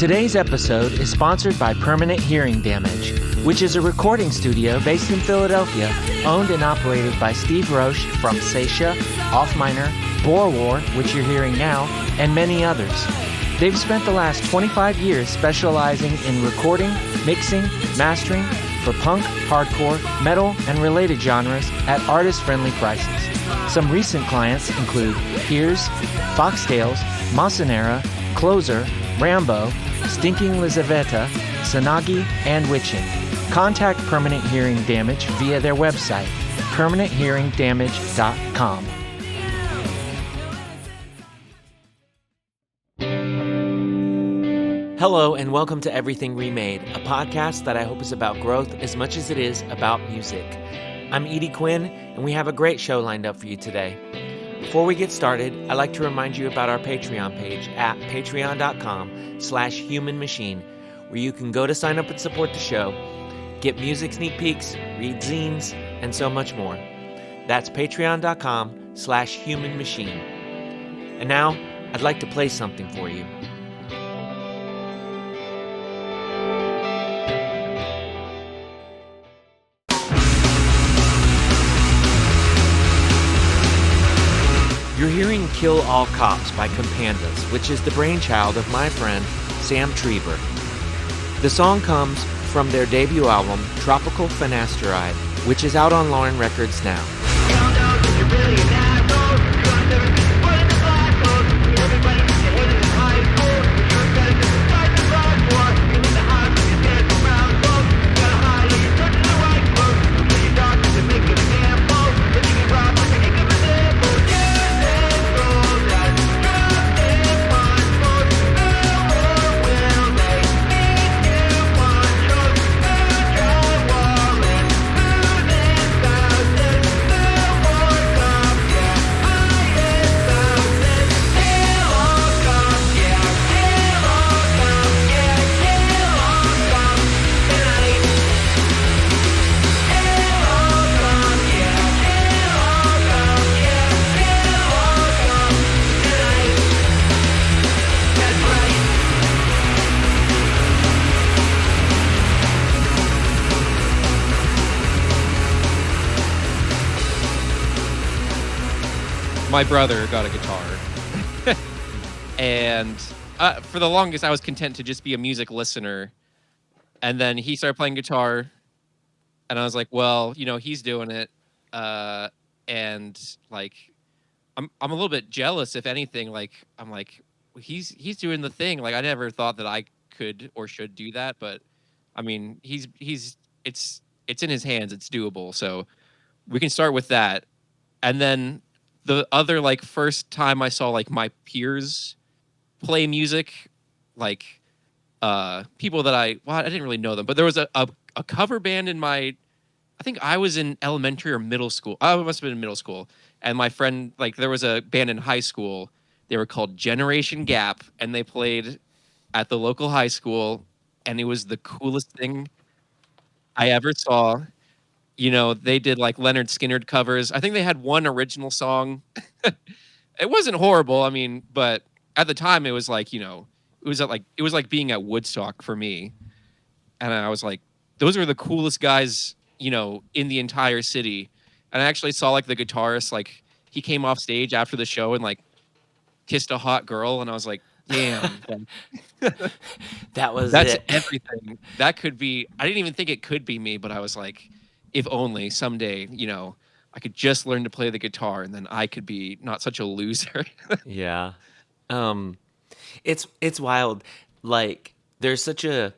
Today's episode is sponsored by Permanent Hearing Damage, which is a recording studio based in Philadelphia, owned and operated by Steve Roche from Seisha, Off Minor, Boer War, which you're hearing now, and many others. They've spent the last 25 years specializing in recording, mixing, mastering for punk, hardcore, metal, and related genres at artist-friendly prices. Some recent clients include Piers, Foxtails, Masanera, Closer, Rambo, Stinking Lizaveta, Sanagi, and Witching. Contact Permanent Hearing Damage via their website, permanenthearingdamage.com. Hello and welcome to Everything Remade, a podcast that I hope is about growth as much as it is about music. I'm Edie Quinn, and we have a great show lined up for you today. Before we get started, I'd like to remind you about our Patreon page at patreon.com/humanmachine, where you can go to sign up and support the show, get music sneak peeks, read zines, and so much more. That's patreon.com/humanmachine. And now, I'd like to play something for you. You're hearing Kill All Cops by Compandas, which is the brainchild of my friend Sam Treber. The song comes from their debut album, Tropical Finasteride, which is out on Lauren Records now. My brother got a guitar, and for the longest, I was content to just be a music listener. And then he started playing guitar, and I was like, "Well, you know, he's doing it," and like, I'm a little bit jealous, if anything. Like, I'm like, he's doing the thing. Like, I never thought that I could or should do that, but I mean, it's in his hands. It's doable. So we can start with that, and then the other, like, first time I saw, like, my peers play music, like, people that I didn't really know them, but there was a cover band in I think I was in elementary or middle school. I must have been in middle school. And my friend, like, there was a band in high school. They were called Generation Gap, and they played at the local high school, and it was the coolest thing I ever saw. You know, they did like Leonard Skinner covers. I think they had one original song. It wasn't horrible. I mean, but at the time it was like, you know, it was like being at Woodstock for me. And I was like, those are the coolest guys, you know, in the entire city. And I actually saw, like, the guitarist, like, he came off stage after the show and, like, kissed a hot girl, and I was like, damn. That's it. Everything. That could be, I didn't even think it could be me, but I was like, if only someday, you know, I could just learn to play the guitar, and then I could be not such a loser. Yeah. It's wild. Like, there's such a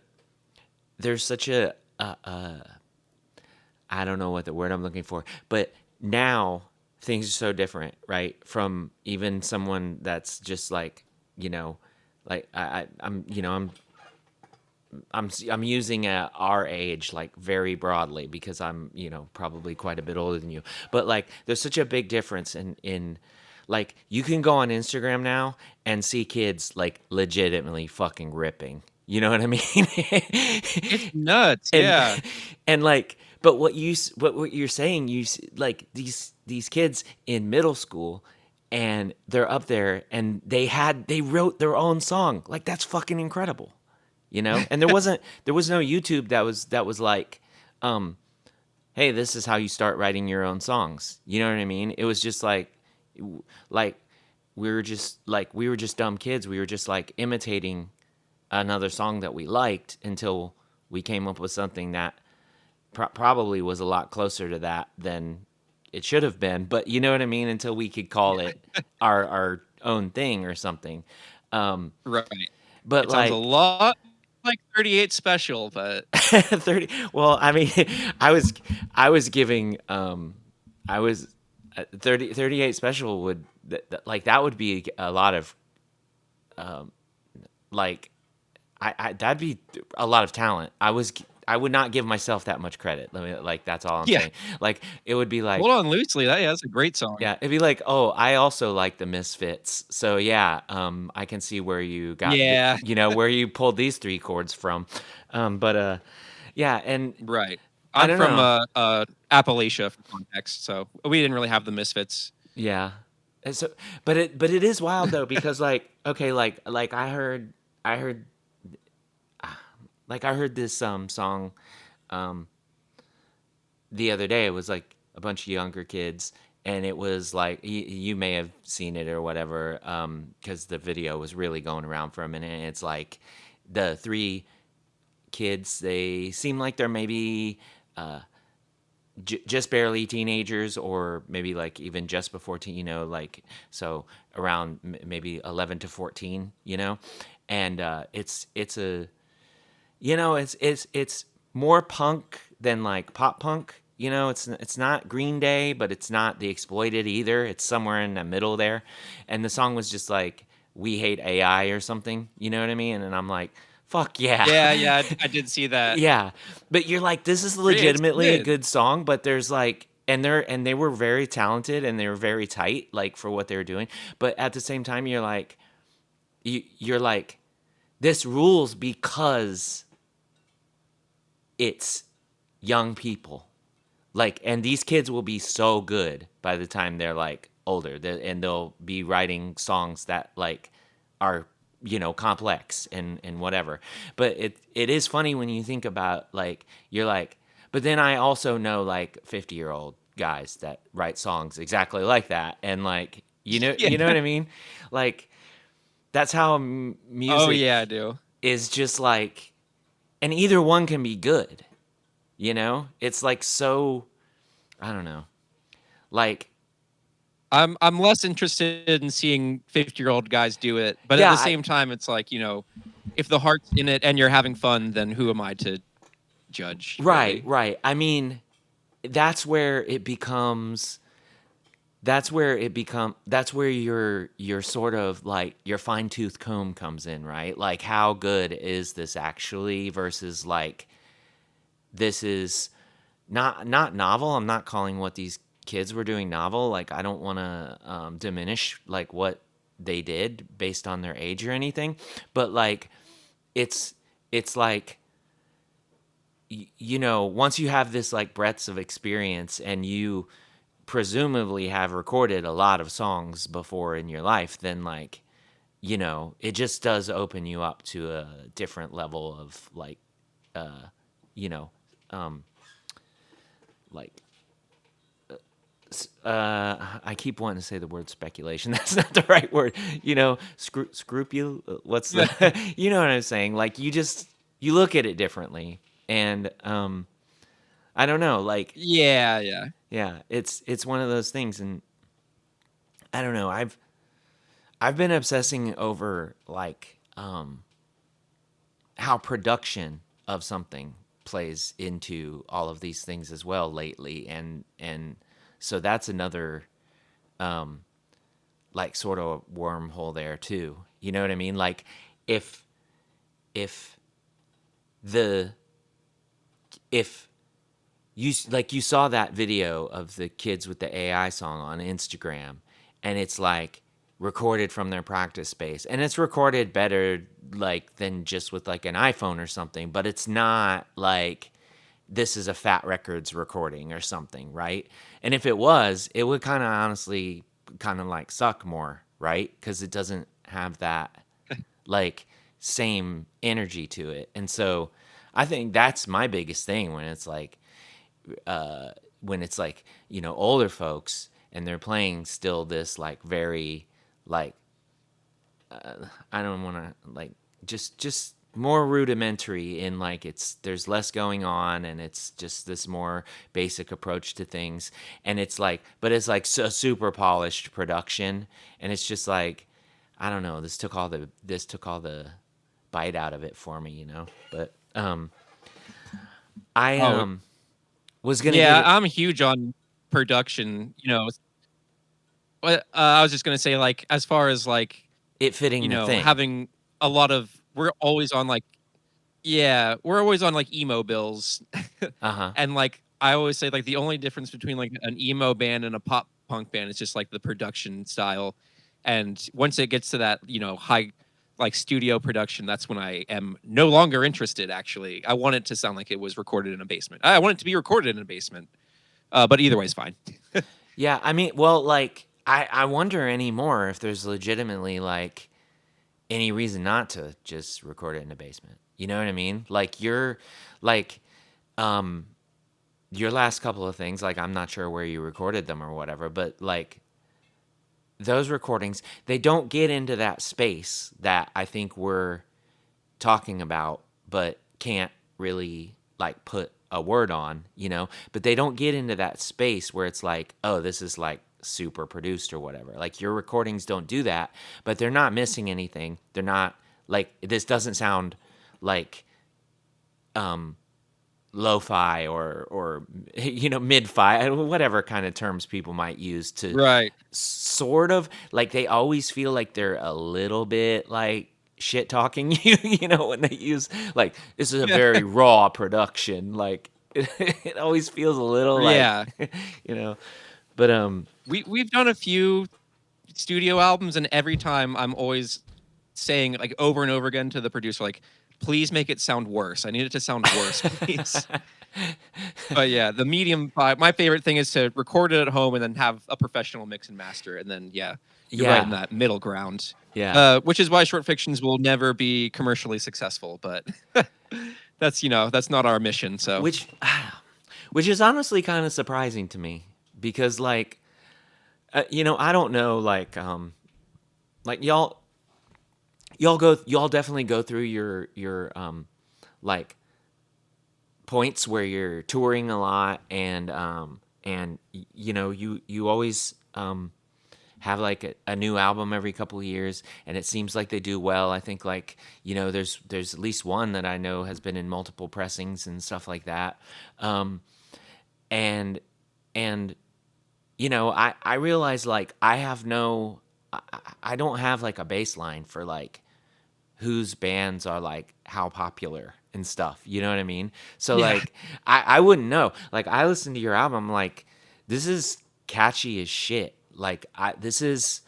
I don't know what the word I'm looking for, but now things are so different, right? From even someone that's just like, you know, like I'm using our age, like, very broadly, because I'm, you know, probably quite a bit older than you. But, like, there's such a big difference in like, you can go on Instagram now and see kids, like, legitimately fucking ripping. You know what I mean? It's nuts. And, Yeah. and like, but what you're saying, like, these kids in middle school, and they're up there, and they wrote their own song. Like, that's fucking incredible. And there was no YouTube that was like, um, hey, this is how you start writing your own songs. You know what I mean? It was just like we were just dumb kids. We were just like imitating another song that we liked until we came up with something that probably was a lot closer to that than it should have been. But you know what I mean? Until we could call it our own thing or something. Um, Right. but It sounds a like lot like 38 Special, but 30, well, I mean, I was I was giving I was 38 special would like that would be a lot of like that'd be a lot of talent. I would not give myself that much credit. Let me like that's all I'm yeah, saying. Like it would be Hold like On Loosely, yeah, that's a great song. yeah, it'd be like, "Oh, I also like the Misfits." So yeah, I can see where you got Yeah, where you pulled these three chords from. But yeah, and right. I I'm don't from, know. Appalachia for context, so we didn't really have the Misfits. Yeah. And so but it is wild though because like okay, like I heard I heard this song um the other day. It was like a bunch of younger kids and it was like you may have seen it or whatever cuz the video was really going around for a minute. And it's like the three kids, they seem like they're maybe just barely teenagers or maybe like even just before teen, like so around maybe 11 to 14, and it's a it's more punk than like pop punk. It's not Green Day, but it's not The Exploited either. It's somewhere in the middle there. And the song was just like "We Hate AI" or something. You know what I mean? And I'm like, fuck yeah. Yeah, yeah, I did see that. Yeah. But you're like, this is Yeah, it's legitimately a good. good song, but there's like and they were very talented and they were very tight, like for what they were doing. But at the same time, you're like you're like, this rules because it's young people. Like, and these kids will be so good by the time they're like older, and they'll be writing songs that like are complex and whatever. But it is funny when you think about like you're like, but then I also know like 50-year-old guys that write songs exactly like that, and like Yeah. you know what I mean, like that's how Oh, yeah, I music do. is just like, and either one can be good. It's like so, I don't know. Like, I'm less interested in seeing 50-year-old guys do it, but at yeah, the same time, it's like, if the heart's in it and you're having fun, then who am I to judge, right, really? right. I mean, that's where it becomes that's where your sort of like your fine-tooth comb comes in, right? Like how good is this actually versus like this is not novel. I'm not calling what these kids were doing novel. Like I don't want to diminish like what they did based on their age or anything, but like it's like once you have this like breadth of experience and you presumably have recorded a lot of songs before in your life, then like it just does open you up to a different level of like you know um like I keep wanting to say the word speculation. That's not the right word. Scrupule. What's the? You know what I'm saying? Like you look at it differently, and I don't know. Like Yeah, yeah. yeah, it's one of those things, and I don't know. I've been obsessing over like how production of something plays into all of these things as well lately, and so that's another like sort of wormhole there too. You know what I mean? Like if if the if you saw that video of the kids with the AI song on Instagram, and it's like recorded from their practice space, and it's recorded better like than just with like an iPhone or something, but it's not like this is a Fat Records recording or something, right? And if it was, it would kind of honestly kind of like suck more, right? Because it doesn't have that like same energy to it. And so I think that's my biggest thing uh when it's like, older folks and they're playing still this like very like I don't want to like just more rudimentary in like there's less going on and it's just this more basic approach to things, and it's like but it's like a super polished production, and it's just like I don't know, this took all the bite out of it for me, but I Oh, was gonna give yeah, it I'm huge on production. But I was just gonna say, like, as far as like, it fitting the thing. having a lot of, we're always on like, yeah, we're always on like emo bills, Uh-huh. and like I always say, like the only difference between like an emo band and a pop punk band is just like the production style, and once it gets to that high like studio production, that's when I am no longer interested. Actually, I want it to sound like it was recorded in a basement. I want it to be recorded in a basement, but either way is fine. Yeah, I mean, well, like I wonder anymore if there's legitimately like any reason not to just record it in a basement. You know what I mean? Like like um your last couple of things, like I'm not sure where you recorded them or whatever, but like those recordings, they don't get into that space that I think we're talking about, but can't really like put a word on, but they don't get into that space where it's like, oh, this is like super produced or whatever. Like your recordings don't do that, but they're not missing anything. They're not like, this doesn't sound like um lo-fi or mid-fi, whatever kind of terms people might use to Right. sort of like, they always feel like they're a little bit like shit talking you, when they use like, this is a Yeah. very raw production, like it always feels a little like Yeah. you know but We've done a few studio albums, and every time I'm always saying like over and over again to the producer, like, please make it sound worse. I need it to sound worse, please. But yeah, the medium vibe. My favorite thing is to record it at home and then have a professional mix and master. And then yeah, you're right in yeah, that middle ground. yeah, Which is why short fictions will never be commercially successful. But that's not our mission. So which which is honestly kind of surprising to me, because like I don't know, like y'all definitely go through your like points where you're touring a lot, and you always have like a new album every couple of years, and it seems like they do well. I think like there's at least one that I know has been in multiple pressings and stuff like that. And and I realize like I don't have like a baseline for like whose bands are like how popular and stuff. You know what I mean? So yeah, like I wouldn't know. Like I listened to your album, like this is catchy as shit. Like this is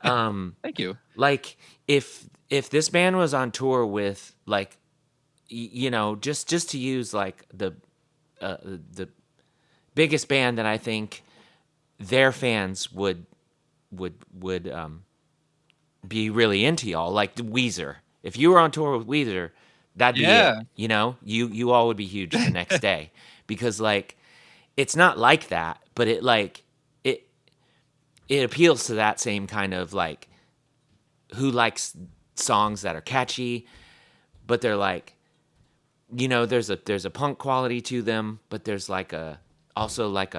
thank you. like if this band was on tour with like just to use like the biggest band that I think their fans would be really into y'all, like the Weezer. If you were on tour with Weezer, that'd be it. Yeah, You all would be huge the next day, because like it's not like that, but it it appeals to that same kind of like who likes songs that are catchy, but they're like there's a punk quality to them, but there's like a also like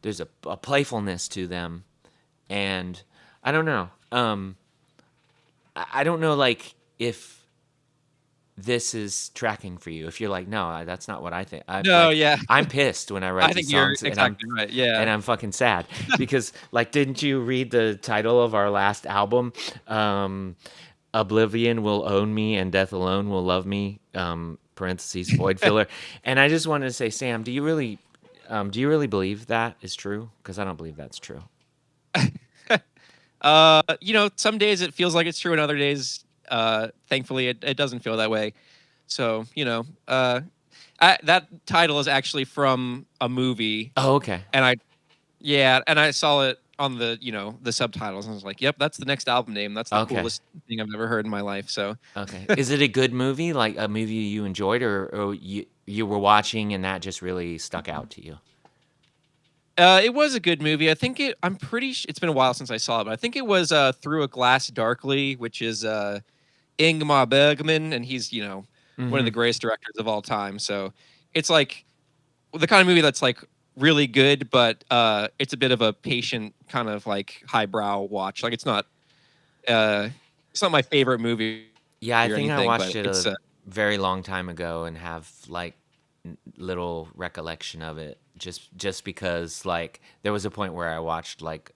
there's a playfulness to them, and I don't know. I don't know like if this is tracking for you. If you're like, no, that's not what I think. no, yeah, I'm pissed when I write I these think you're songs, exactly right. Yeah, and I'm fucking sad because like, didn't you read the title of our last album? Oblivion will own me and death alone will love me. Parentheses void filler. And I just wanted to say, Sam, do you really believe that is true? Because I don't believe that's true. some days it feels like it's true, and other days, thankfully, it doesn't feel that way. So, that title is actually from a movie, Oh, okay. and I yeah, and I saw it. on the the subtitles, and I was like, "Yep, that's the next album name. That's the Okay. coolest thing I've ever heard in my life." So, Okay. Is it a good movie? Like a movie you enjoyed, or you were watching and that just really stuck out to you? it was a good movie. I think I'm pretty. It's been a while since I saw it, but I think it was Through a Glass Darkly, which is Ingmar Bergman, and he's one of Mm-hmm. the greatest directors of all time. So it's like the kind of movie that's like really good, but it's a bit of a patient kind of like highbrow watch. Like uh, it's not my favorite movie Yeah, I or think I anything, watched but it it's a very long time ago and have like little recollection of it. Just because like there was a point where I watched like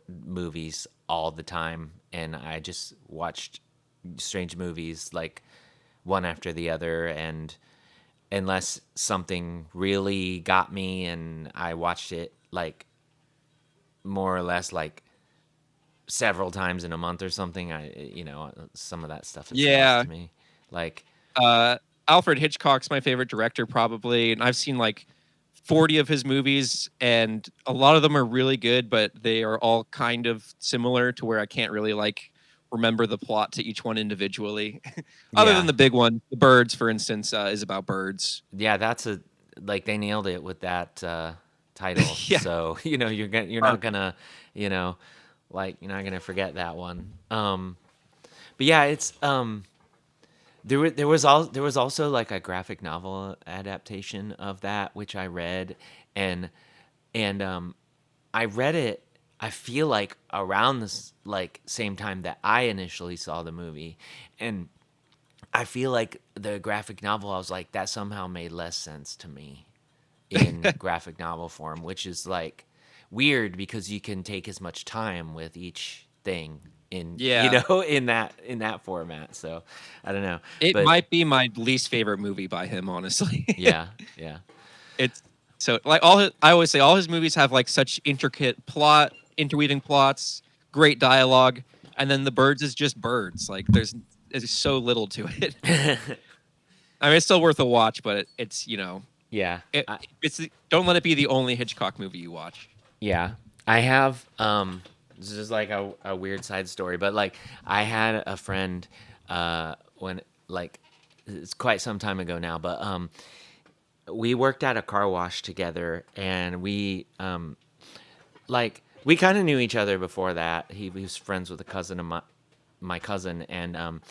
movies all the time, and I just watched strange movies like one after the other, and unless something really got me and I watched it like more or less like several times in a month or something, some of that stuff is lost yeah. to me. Like, Uh, Alfred Hitchcock's my favorite director probably, and I've seen like 40 of his movies, and a lot of them are really good, but they are all kind of similar to where I can't really like remember the plot to each one individually. Other than yeah, the big one, The Birds, for instance, is about birds. yeah, that's a like they nailed it with that title. Yeah. So you're not Perfect. gonna you know like you're not gonna forget that one. But yeah, it's there was also like a graphic novel adaptation of that which I read, and and I read it. I feel like around this like same time that I initially saw the movie, and I feel like the graphic novel. I was like that somehow made less sense to me in graphic novel form, which is like weird because you can take as much time with each thing in Yeah. in that format. So I don't know, It but might be my least favorite movie by him, honestly. yeah, yeah, It's so like I always say all his movies have like such intricate plot, interweaving plots, great dialogue, and then The Birds is just birds. Like there's so little to it. I mean, it's still worth a watch, but it's yeah. it, it's don't let it be the only Hitchcock movie you watch. Yeah. I have this is like a weird side story, but like I had a friend when like it's quite some time ago now, but we worked at a car wash together, and we kind of knew each other before that. He was friends with a cousin of my cousin, and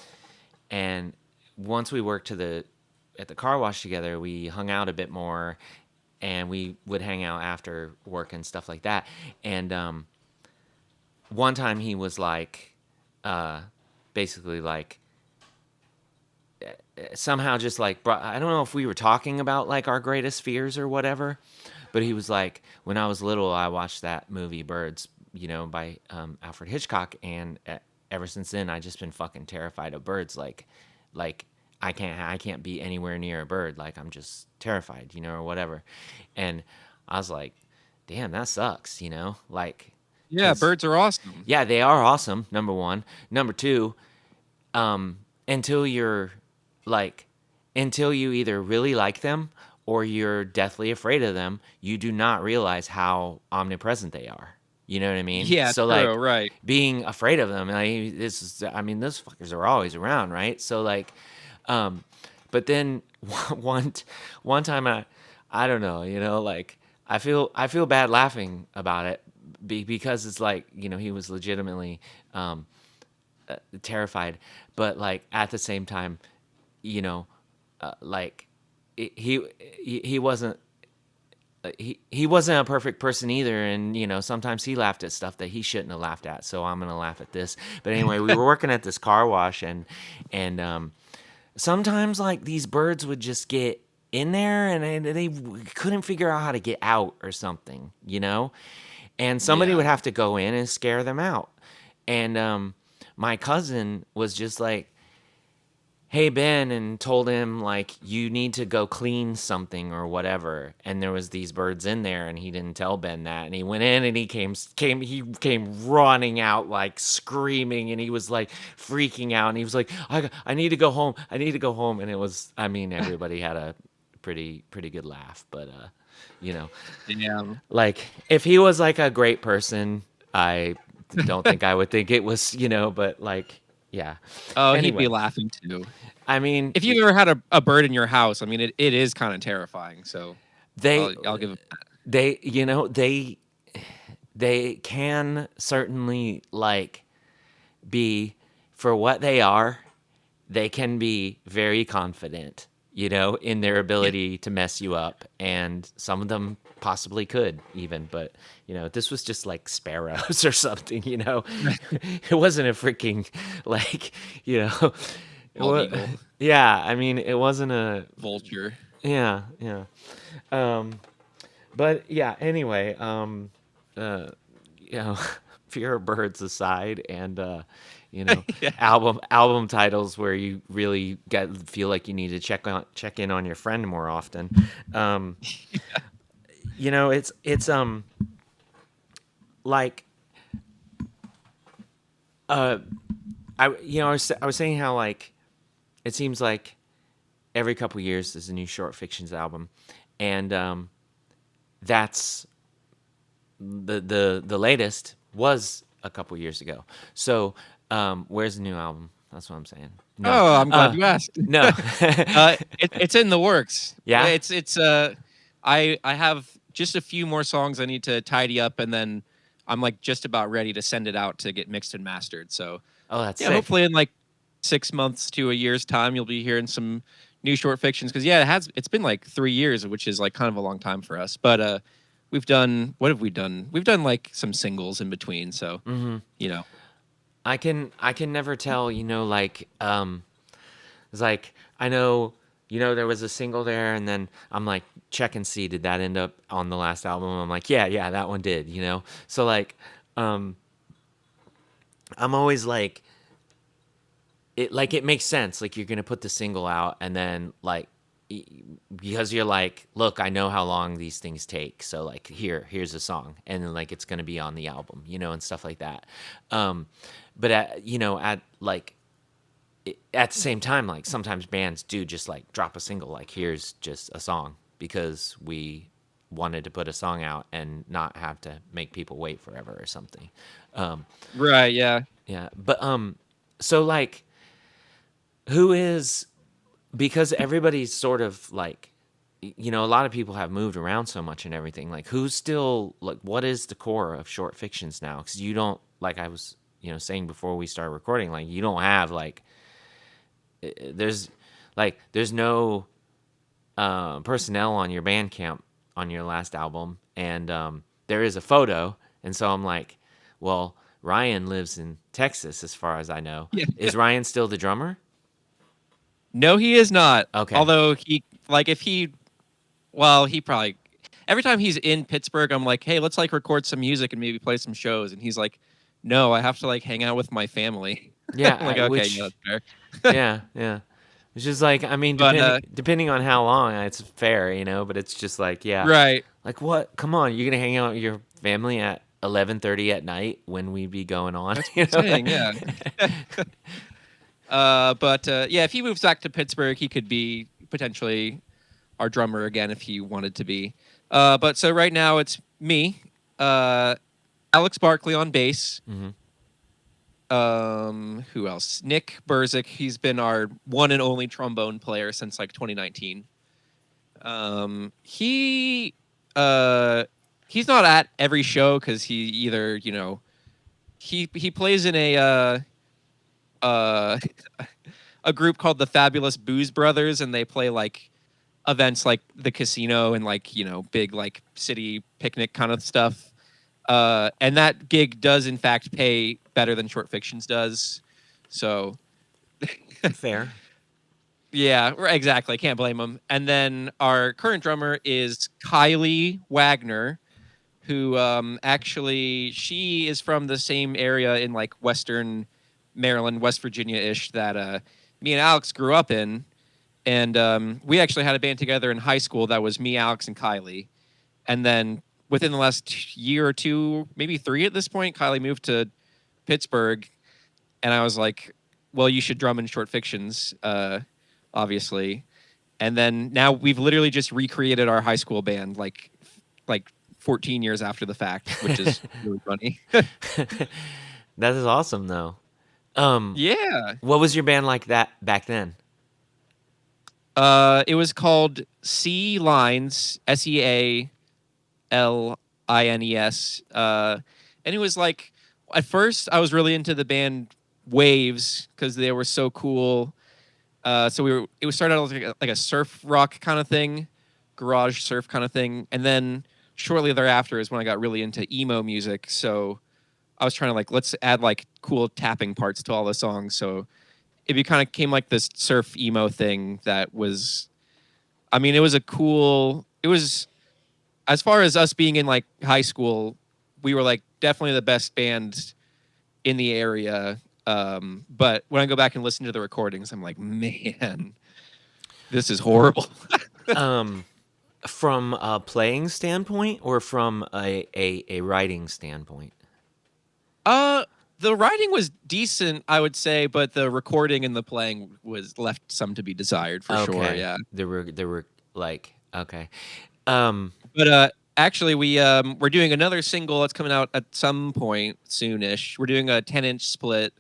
once we worked at the car wash together, we hung out a bit more, and we would hang out after work and stuff like that. And one time he was like, uh, basically like somehow just like I don't know if we were talking about like our greatest fears or whatever, but he was like, when I was little, I watched that movie Birds, by Alfred Hitchcock, and ever since then, I just been fucking terrified of birds. Like I can't be anywhere near a bird. Like I'm just terrified, or whatever. And I was like, damn, that sucks, like Yeah, because birds are awesome. yeah, they are awesome. Number one, number two, until you're like until you either really like them or you're deathly afraid of them, you do not realize how omnipresent they are. You know what I mean? Yeah, So true. like Right. being afraid of them, like those fuckers are always around, right? So like um but then one one time I don't know, like I feel bad laughing about it because it's like, he was legitimately um terrified, but like at the same time, you know, like he wasn't he wasn't a perfect person either, and sometimes he laughed at stuff that he shouldn't have laughed at. So I'm gonna laugh at this. But anyway, we were working at this car wash, and sometimes like these birds would just get in there, and they couldn't figure out how to get out or something, and somebody would Yeah. have to go in and scare them out. And my cousin was just like, hey Ben, and told him like, you need to go clean something or whatever, and there was these birds in there, and he didn't tell Ben that, and he went in, and he came running out like screaming, and he was like freaking out, and he was like, I need to go home, I need to go home. And it was, I mean, everybody had a pretty good laugh, but you know Yeah. like if he was like a great person, I don't think I would think it was, but like, yeah. Oh, he'd be Anyway, laughing too. I mean, If you've ever had a bird in your house, I mean, it is kind of terrifying. So they I'll give him they they can certainly like be for what they are. They can be very confident, in their yeah. ability to mess you up, and some of them possibly could even, but this was just like sparrows or something. It wasn't a freaking like, you know, it Bald was, eagle, yeah. I mean, it wasn't a, vulture. yeah, yeah. Um, but yeah. Anyway, uh, you know, fear of birds aside, and Yeah. album titles where you really feel like you need to check in on your friend more often. Um, it's like uh, I was saying how like it seems like every couple years there's a new short fictions album, and that's the latest was a couple years ago. So, where's the new album? That's what I'm saying. No, Oh, I'm glad you asked. no, It's in the works. yeah. I have just a few more songs I need to tidy up, and then I'm like just about ready to send it out to get mixed and mastered. So Oh, that's yeah, sick. hopefully in like 6 months to a year's time, you'll be hearing some new short fictions. Because yeah, it's been like 3 years, which is like kind of a long time for us. But we've done what have we done? We've done like some singles in between. So Hmm. you know, I can never tell. Like it's like I know. There was a single there, and then I'm like, check and see, did that end up on the last album? I'm like, yeah, that one did. So like, um, I'm always like, it makes sense. Like you're gonna put the single out, and then like because you're like, look, I know how long these things take, so like here's a song, and then like it's gonna be on the album, and stuff like that. Um, but at like at the same time, like sometimes bands do just like drop a single, like here's just a song because we wanted to put a song out and not have to make people wait forever or something. Um, right? Yeah. yeah, but so like who is because everybody's sort of like a lot of people have moved around so much and everything, like who's still like what is the core of short fictions now, because you don't, like I was saying before we started recording, like you don't have like there's there's no personnel on your Bandcamp on your last album, and there is a photo, and so I'm like, well, Ryan lives in Texas as far as I know. Yeah. Is Ryan still the drummer? No, he is not. Okay. Although he like if he well, he probably every time he's in Pittsburgh, I'm like, "Hey, let's like record some music and maybe play some shows." And he's like, "No, I have to like hang out with my family." Yeah, I'm like, "Okay, yeah, which that's fair." yeah. It's just like, I mean, But depending on how long, it's fair, but it's just like, yeah, right. like what? Come on, you're gonna hang out with your family at 11:30 at night when we be going on, That's what I'm saying, yeah. But yeah, if he moves back to Pittsburgh, he could be potentially our drummer again if he wanted to be. But so right now it's me, uh, Alex Barkley on bass. Hmm. Who else? Nick Burzik. He's been our one and only trombone player since like 2019. He's not at every show because he either he plays in uh a group called the Fabulous Booze Brothers, and they play like events like the casino and like big like city picnic kind of stuff. And that gig does in fact pay better than short fictions does. So Fair. yeah, exactly. Can't blame him. And then our current drummer is Kylie Wagner, who actually she is from the same area in like Western Maryland, West Virginia ish that me and Alex grew up in. And we actually had a band together in high school that was me, Alex, and Kylie. And then within the last year or two, maybe 3 at this point, Kylie moved to Pittsburgh. And I was like, well, you should drum in short fictions, obviously. And then now we've literally just recreated our high school band like 14 years after the fact, which is really funny. That is awesome though. Um, Yeah. what was your band like that back then? It was called Sea Lines, Sealines. And it was like, at first I was really into the band Waves because they were so cool. It was started out like a surf rock kind of thing, garage surf kind of thing. And then shortly thereafter is when I got really into emo music. So I was trying to like, let's add like cool tapping parts to all the songs. So it kind of came like this surf emo thing that was, I mean, it was a cool, it was, as far as us being in like high school, we were like definitely the best band in the area. But when I go back and listen to the recordings, I'm like, man, this is horrible. Um, from a playing standpoint or from a writing standpoint? uh, the writing was decent, I would say, but the recording and the playing was left some to be desired for sure. Okay. Yeah. There were like okay. Um, But actually, we're doing another single that's coming out at some point soonish. We're doing a 10-inch split,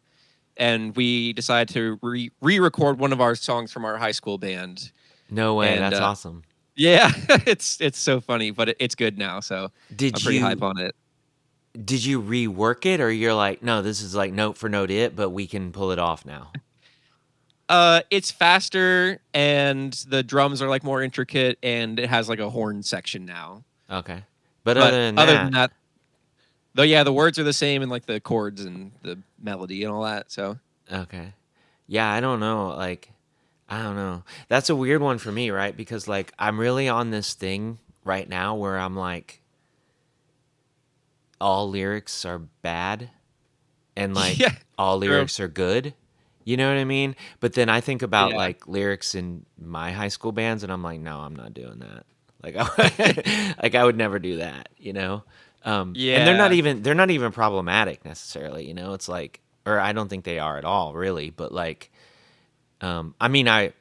and we decided to re-record one of our songs from our high school band. no way, And that's awesome. yeah, it's so funny, but it's good now, so I'm Did pretty hype you on it. did you rework it or you're like, no, this is like note for note it, but we can pull it off now? It's faster, and the drums are like more intricate, and it has like a horn section now. Okay. But But other than other than that, that, though, yeah, the words are the same, and like the chords and the melody and all that. So okay. Yeah, I don't know. Like, I don't know. That's a weird one for me, right? Because like I'm really on this thing right now where I'm like all lyrics are bad and like yeah, all true. lyrics are good. You know what I mean? But then I think about Yeah. like lyrics in my high school bands and I'm like, no, I'm not doing that. Like like I would never do that, you know? And Yeah. they're not even problematic necessarily, you know? It's like or I don't think they are at all, really, but like I mean I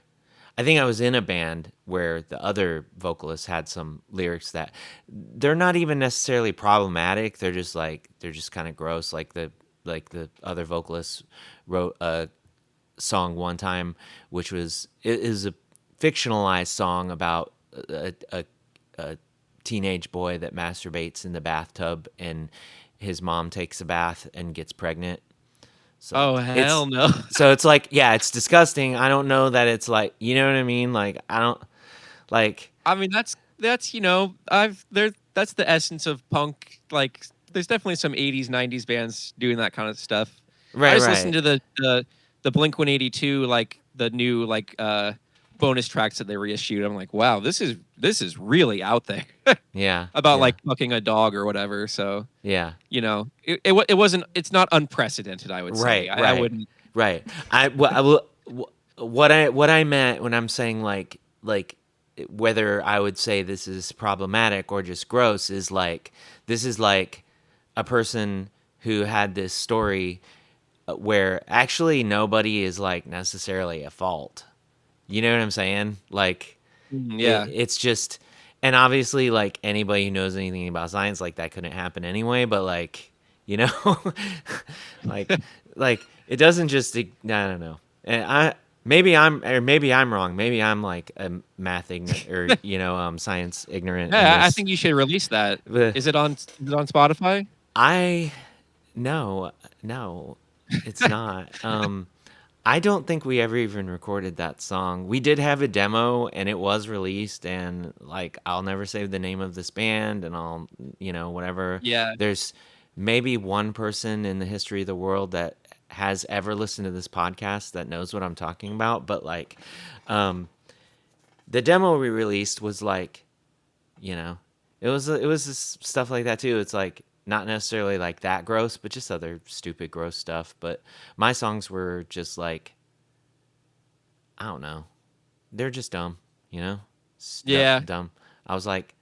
think I was in a band where the other vocalist had some lyrics that they're not even necessarily problematic. They're just kind of gross. Like the other vocalist wrote a song one time, which was it is a fictionalized song about a teenage boy that masturbates in the bathtub and his mom takes a bath and gets pregnant. So Oh hell no. it's like yeah, it's disgusting. I don't know that it's like you know what I mean. Like I don't like I mean that's I've there that's the essence of punk. Like there's definitely some 80s 90s bands doing that kind of stuff. I right just listened right to the Blink 182 like the new like bonus tracks that they reissued. I'm like, wow, this is really out there yeah about yeah like fucking a dog or whatever. So, yeah it wasn't it's not unprecedented, I would say. right I right wouldn't. right. I will what I meant when I'm saying like whether I would say this is problematic or just gross is like this is like a person who had this story where actually nobody is like necessarily at fault. You know what I'm saying? Like Yeah. it's just and obviously like anybody who knows anything about science like that couldn't happen anyway, but like, you know, like like it doesn't just I don't know. And maybe I'm wrong. Maybe I'm like a math ignorant or science ignorant in Yeah, I this. think you should release that. But Is it on Spotify? I no, it's not. I don't think we ever even recorded that song. We did have a demo and it was released and like I'll never say the name of this band and I'll whatever. Yeah. There's maybe one person in the history of the world that has ever listened to this podcast that knows what I'm talking about, but like um the demo we released was like, you know, it was just stuff like that too. It's like not necessarily like that gross, but just other stupid gross stuff. But my songs were just like I don't know, they're just dumb, you know, Yeah. dumb. I was like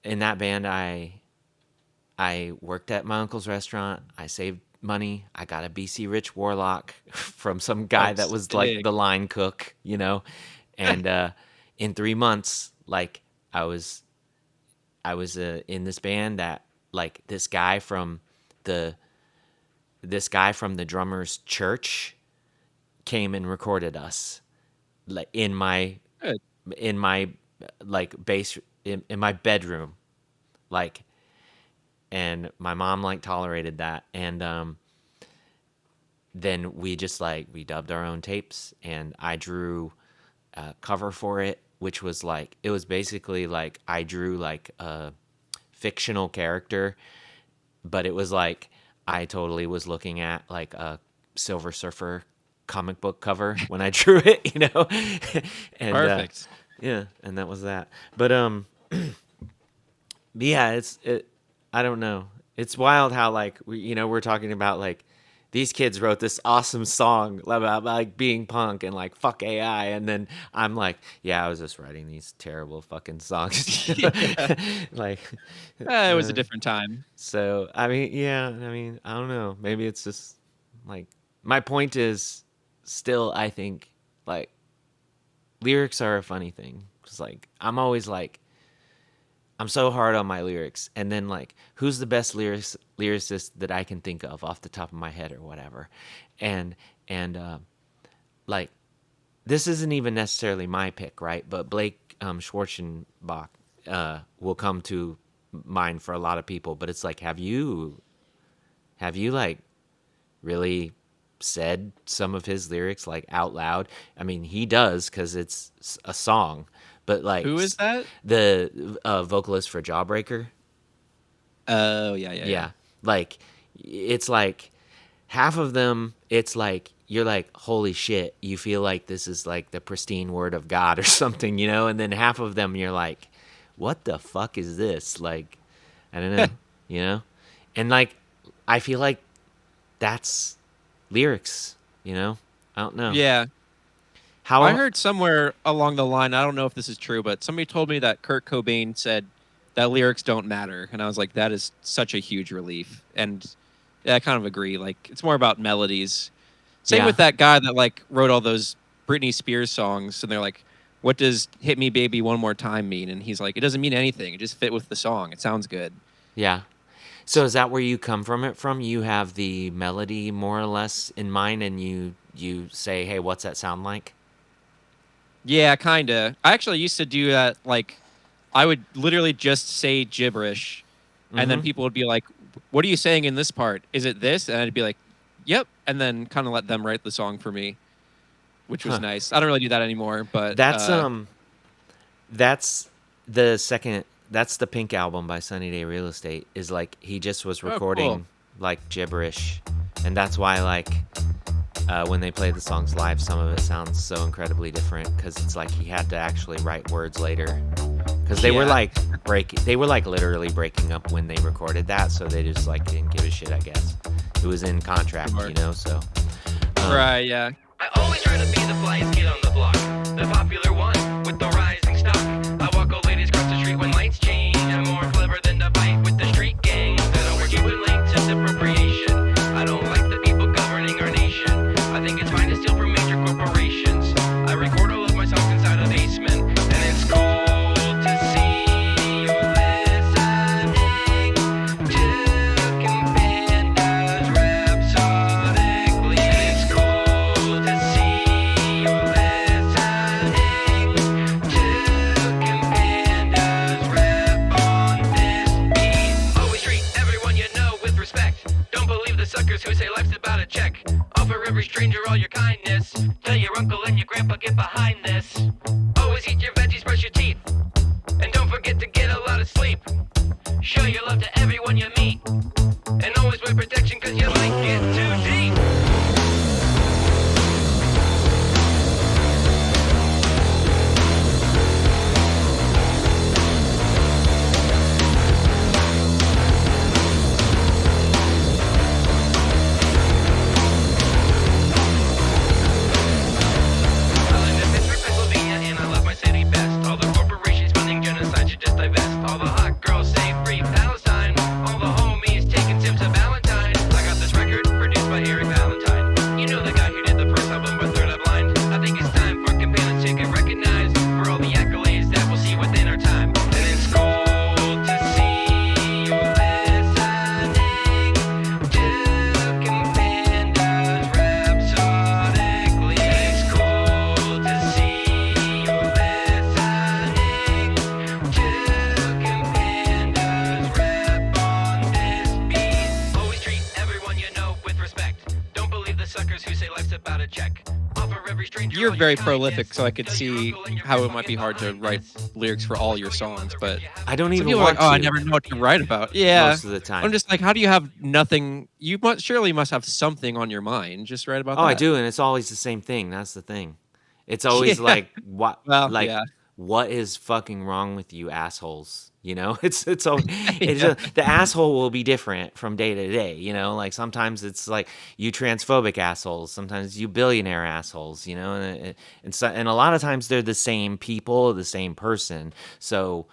in that band. I worked at my uncle's restaurant. I saved money. I got a BC Rich Warlock from some guy Oh, that was like sick. the line cook, you know, and in 3 months, like I was I was in this band that like the this guy from the drummer's church came and recorded us like Good. in my like base in my bedroom, like, and my mom like tolerated that, and then we just like we dubbed our own tapes, and I drew a cover for it, which was like it was basically like I drew like a fictional character, but it was like I totally was looking at like a Silver Surfer comic book cover when I drew it, you know, and Perfect. yeah, and that was that. But yeah, I don't know. It's wild how like we're talking about like these kids wrote this awesome song about like being punk and like fuck AI, and then I'm like, yeah, I was just writing these terrible fucking songs, Yeah. like. It was a different time. So I mean, yeah, I mean, I don't know. Maybe it's just like my point is still. I think like lyrics are a funny thing. It's like I'm always like I'm so hard on my lyrics, and then like who's the best lyricist that I can think of off the top of my head or whatever, and like this isn't even necessarily my pick, right? But Blake Schwarzenbach will come to mind for a lot of people. But it's like, have you like really said some of his lyrics like out loud? I mean, he does because it's a song. But like Who is that? the vocalist for Jawbreaker, Oh, yeah, yeah, yeah. yeah, like it's like half of them. It's like you're like, holy shit, you feel like this is like the pristine word of God or something, and then half of them you're like, what the fuck is this? Like, I don't know, and like I feel like that's lyrics, I don't know Yeah. how. I heard somewhere along the line, I don't know if this is true, but somebody told me that Kurt Cobain said that lyrics don't matter. And I was like, that is such a huge relief. And yeah, I kind of agree. Like, it's more about melodies. Same Yeah. with that guy that like wrote all those Britney Spears songs. And they're like, what does Hit Me Baby One More Time mean? And he's like, it doesn't mean anything. It just fit with the song. It sounds good. Yeah. So is that where you come from? You have the melody more or less in mind, and you say, hey, what's that sound like? Yeah, kind of. I actually used to do that. Like, I would literally just say gibberish, and then Mhm. people would be like, "What are you saying in this part? Is it this?" And I'd be like, "Yep," and then kind of let them write the song for me, which was Huh. nice. I don't really do that anymore, but That's the second. That's the Pink album by Sunny Day Real Estate. Is like he just was oh, recording cool. like gibberish, and that's why like when they play the songs live, some of it sounds so incredibly different because it's like he had to actually write words later because they were Yeah. like they were like literally breaking up when they recorded that, so they just like didn't give a shit. I guess it was in contract, Sure. So Right? Yeah. I always try to be the flyest kid on the block, the popular one with the rising stock. I walk old ladies across the street when lights change. I'm more clever than the fight with the street gangs that are working with links and appropriation. I don't like the people governing our nation. I think it's fine to steal from major corporations. I record all of my songs inside a basement, and it's cool to see you listening to Compandas rhapsodically. And it's cool to see you listening to Compandas rap on this beat. Always treat everyone you know with respect. Don't believe the suckers who say life's about a check. Offer every stranger all your kindness. Tell your uncle and your grandpa get behind this. Always eat your veggies, brush your teeth. And don't forget to get a lot of sleep. Show your love to everyone you meet. And always wear protection cause you might get too deep. I live in Pittsburgh, Pennsylvania, and I love my city best. All the corporations funding genocide should just divest. All the hot girls say free Palestine. All the homies taking sips of check. Offer every stranger You're all very your prolific, kindness. so I could Tell your see uncle and your how it grandpa might be get hard to write kindness. lyrics for all your songs. But I don't some even people are like, want "Oh, I to never know what to write about." Yeah, most of the time. I'm just like, how do you have nothing? You must have something on your mind. Just write about Oh, that. I do, and it's always the same thing. That's the thing. It's always Yeah. like what Well, like yeah. what is fucking wrong with you assholes? You know? It's always, it's Yeah. the asshole will be different from day to day, you know? Like sometimes it's like you transphobic assholes, sometimes you billionaire assholes, you know? And a lot of times they're the same people, the same person. So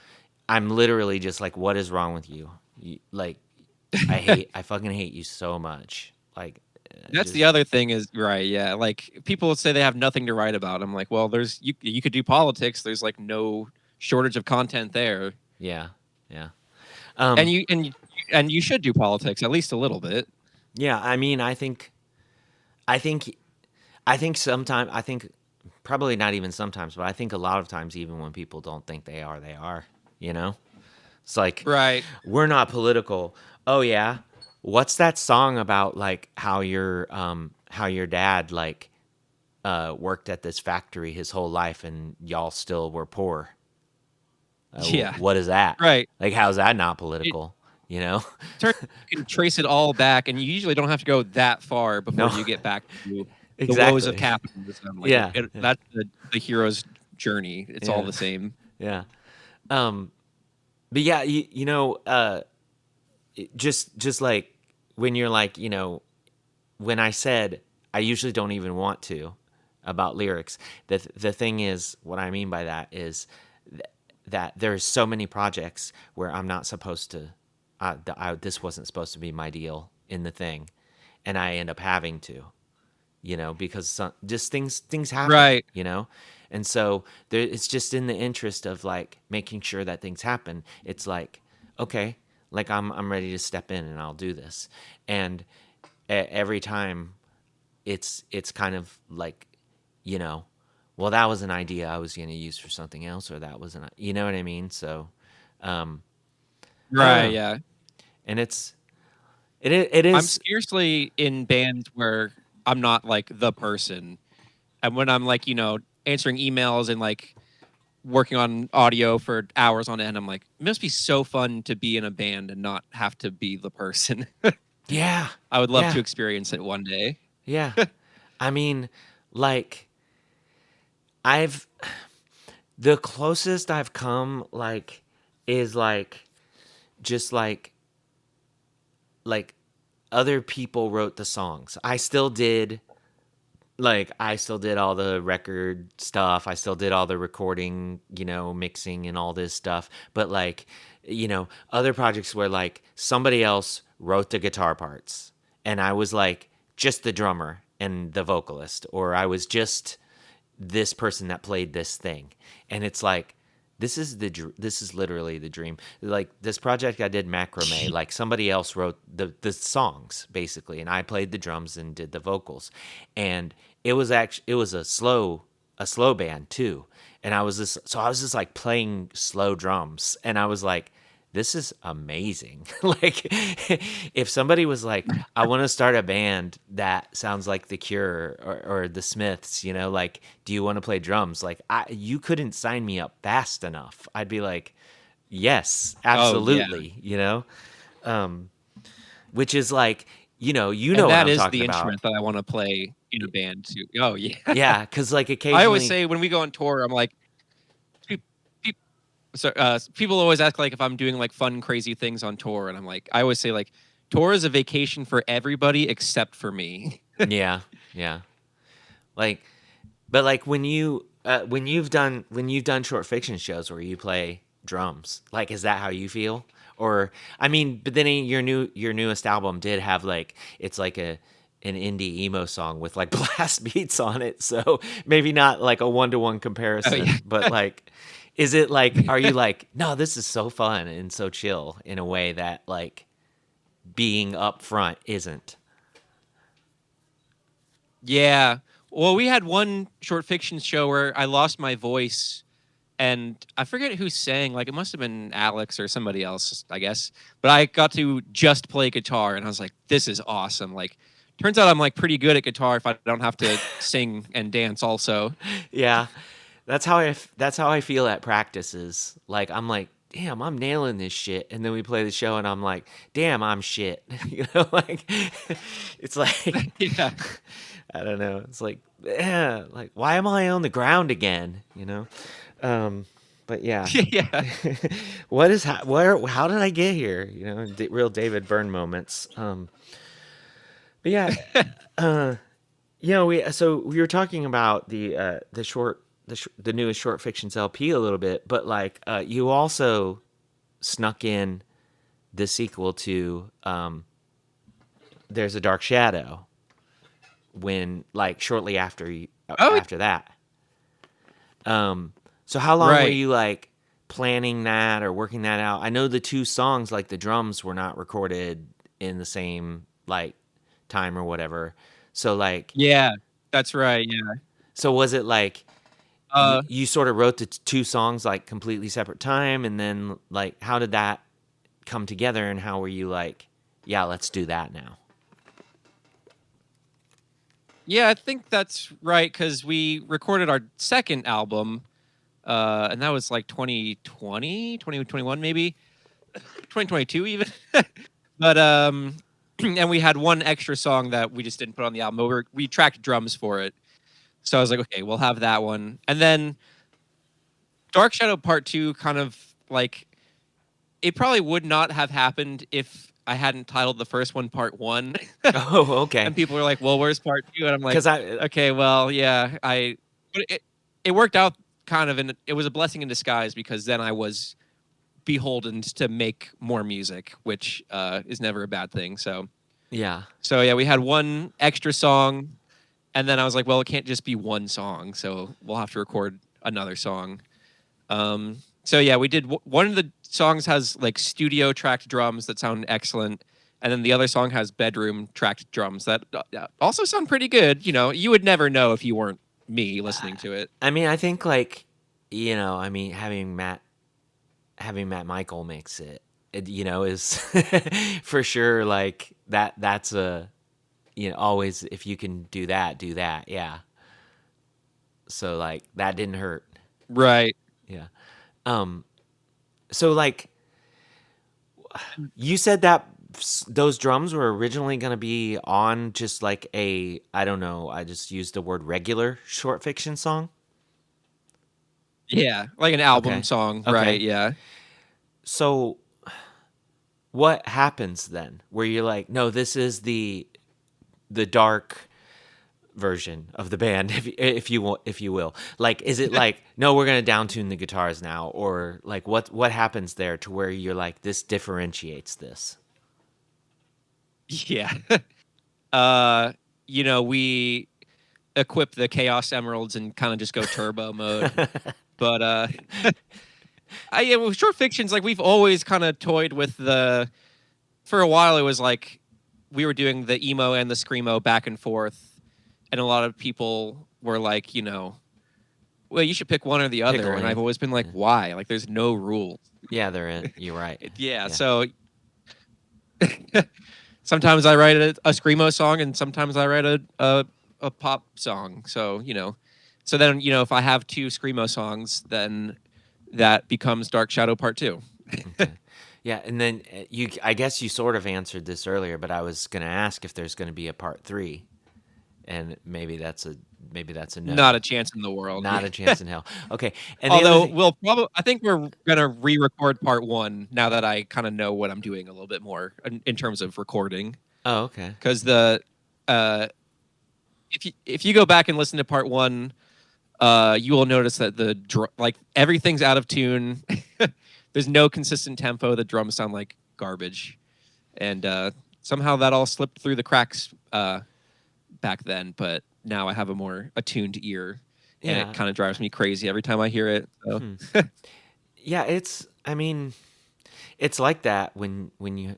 I'm literally just like, what is wrong with you? Like I fucking hate you so much. Like That's the other thing is right. Yeah, like people say they have nothing to write about. I'm like, well, there's you could do politics. There's like no shortage of content there, yeah. Yeah. and you should do politics at least a little bit. Yeah, I mean, I think, I think probably not even sometimes, but I think a lot of times, even when people don't think they are, you know? It's like, Right. we're not political. Oh, yeah. What's that song about, like, how your dad, like, worked at this factory his whole life and y'all still were poor? Yeah. What is that? Right. Like, how's that not political? You know? You can trace it all back, and you usually don't have to go that far before No. you get back to the woes of Exactly. capitalism. Like Yeah. that's the hero's journey. It's all Yeah. the same. Yeah. But yeah, you know, just like when you're like, you know, when I said I usually don't even want to about lyrics, the thing is, what I mean by that is that there's so many projects where I'm not supposed to, this wasn't supposed to be my deal in the thing, and I end up having to, you know, because just things happen, Right. you know, and so it's just in the interest of like making sure that things happen. It's like, okay, like I'm ready to step in and I'll do this, and every time it's kind of like, you know, well, that was an idea I was going to use for something else, or that was you know what I mean? So, I don't Right. know. Yeah. And it I'm is, scarcely in bands where I'm not like the person. And when I'm like, answering emails and like working on audio for hours on end, I'm like, it must be so fun to be in a band and not have to be the person. yeah, I would love yeah, to experience it one day. yeah. I mean, like, I've, the closest I've come, like, is like, just like other people wrote the songs. I still did all the record stuff. I still did all the recording, you know, mixing and all this stuff. But like, you know, other projects where like somebody else wrote the guitar parts and I was like just the drummer and the vocalist, or I was just this person that played this thing. And it's like, this is literally the dream. Like this project I did, Macrame, like somebody else wrote the songs basically, and I played the drums and did the vocals. And it was a slow band too. And I was just like playing slow drums, and I was like, this is amazing. Like, if somebody was like, I want to start a band that sounds like The Cure or The Smiths, you know, like, do you want to play drums? Like, you couldn't sign me up fast enough. I'd be like, yes, Oh yeah. absolutely, you know? Which is like, you know And what that I'm is talking the about. instrument that I want to play in a band too. Oh yeah. Yeah, because like I always occasionally, say when we go on tour, I'm like, people always ask like if I'm doing like fun, crazy things on tour, and I'm like, I always say like, tour is a vacation for everybody except for me. yeah, yeah. Like, but like when you've done short fiction shows where you play drums, like, is that how you feel? Or I mean, but then your newest album did have like, it's like an indie emo song with like blast beats on it, so maybe not like a 1-to-1 comparison, Yeah. but like, is it like, are you like, no, this is so fun and so chill in a way that like being up front isn't? Yeah. Well, we had one short fiction show where I lost my voice, and I forget who sang. Like, it must have been Alex or somebody else, I guess. But I got to just play guitar, and I was like, this is awesome. Like, turns out I'm like pretty good at guitar if I don't have to sing and dance also. Yeah, that's how I feel at practices. Like I'm like, damn, I'm nailing this shit, and then we play the show, and I'm like, damn, I'm shit. Like it's like Yeah. I don't know. It's like, yeah, like why am I on the ground again? But yeah, Yeah. what is where? How did I get here? Real David Byrne moments. But yeah, uh, we were talking about the newest short fictions LP a little bit, but like you also snuck in the sequel to There's a Dark Shadow when like shortly after Oh, after that. So how long were right. you like planning that or working that out? I know the two songs, like the drums, were not recorded in the same like time or whatever. So like, Yeah, that's right. Yeah. so was it like Uh, you sort of wrote the two songs like completely separate time, and then like how did that come together, and how were you like, yeah, let's do that now? yeah, I think that's right because we recorded our second album, and that was like 2020, 2021 maybe, 2022 even. But and we had one extra song that we just didn't put on the album. But we tracked drums for it, so I was like, okay, we'll have that one, and then Dark Shadow Part 2 kind of like it probably would not have happened if I hadn't titled the first one Part 1. Oh, okay. And people were like, "Well, where's Part 2?" And I'm like, Because "Okay, well, yeah, but it worked out kind of and it was a blessing in disguise because then I was beholden to make more music, which is never a bad thing. yeah, So yeah, we had one extra song, and then I was like, well, it can't just be one song, so we'll have to record another song. So yeah, we did. One of the songs has like studio tracked drums that sound excellent, and then the other song has bedroom tracked drums that also sound pretty good. You would never know if you weren't me listening to it. I mean, I think like I mean, having Matt Michael mix it is for sure like that's a always, if you can do that, yeah. So like that didn't hurt. Right. Yeah. So like you said that those drums were originally going to be on just like I don't know, I just used the word regular short fiction song. Yeah, like an album Okay. song, Okay. right? Yeah. So what happens then? Where you're like, no, this is the dark version of the band, if you will. Like, is it like, no, we're gonna downtune the guitars now, or like what happens there to where you're like, this differentiates this? Yeah. We equip the Chaos Emeralds and kind of just go turbo mode. But with short fictions, like we've always kind of toyed with for a while it was like we were doing the emo and the screamo back and forth, and a lot of people were like, well, you should pick one or the other, and I've always been like, why? Like, there's no rules. Yeah, you're right. Yeah. So sometimes I write a screamo song, and sometimes I write a pop song. So so then if I have two screamo songs, then that becomes Dark Shadow Part 2. Okay. Yeah, and then I guess you sort of answered this earlier, but I was going to ask if there's going to be a Part 3, and maybe that's a no. Not a chance in the world. Not a chance in hell. Okay. And although I think we're gonna re-record Part 1 now that I kind of know what I'm doing a little bit more in terms of recording. Oh, okay. Because if you go back and listen to Part 1, you will notice that like everything's out of tune. There's no consistent tempo. The drums sound like garbage, and somehow that all slipped through the cracks back then. But now I have a more attuned ear, and it kind of drives me crazy every time I hear it. So. Yeah, I mean, it's like that when you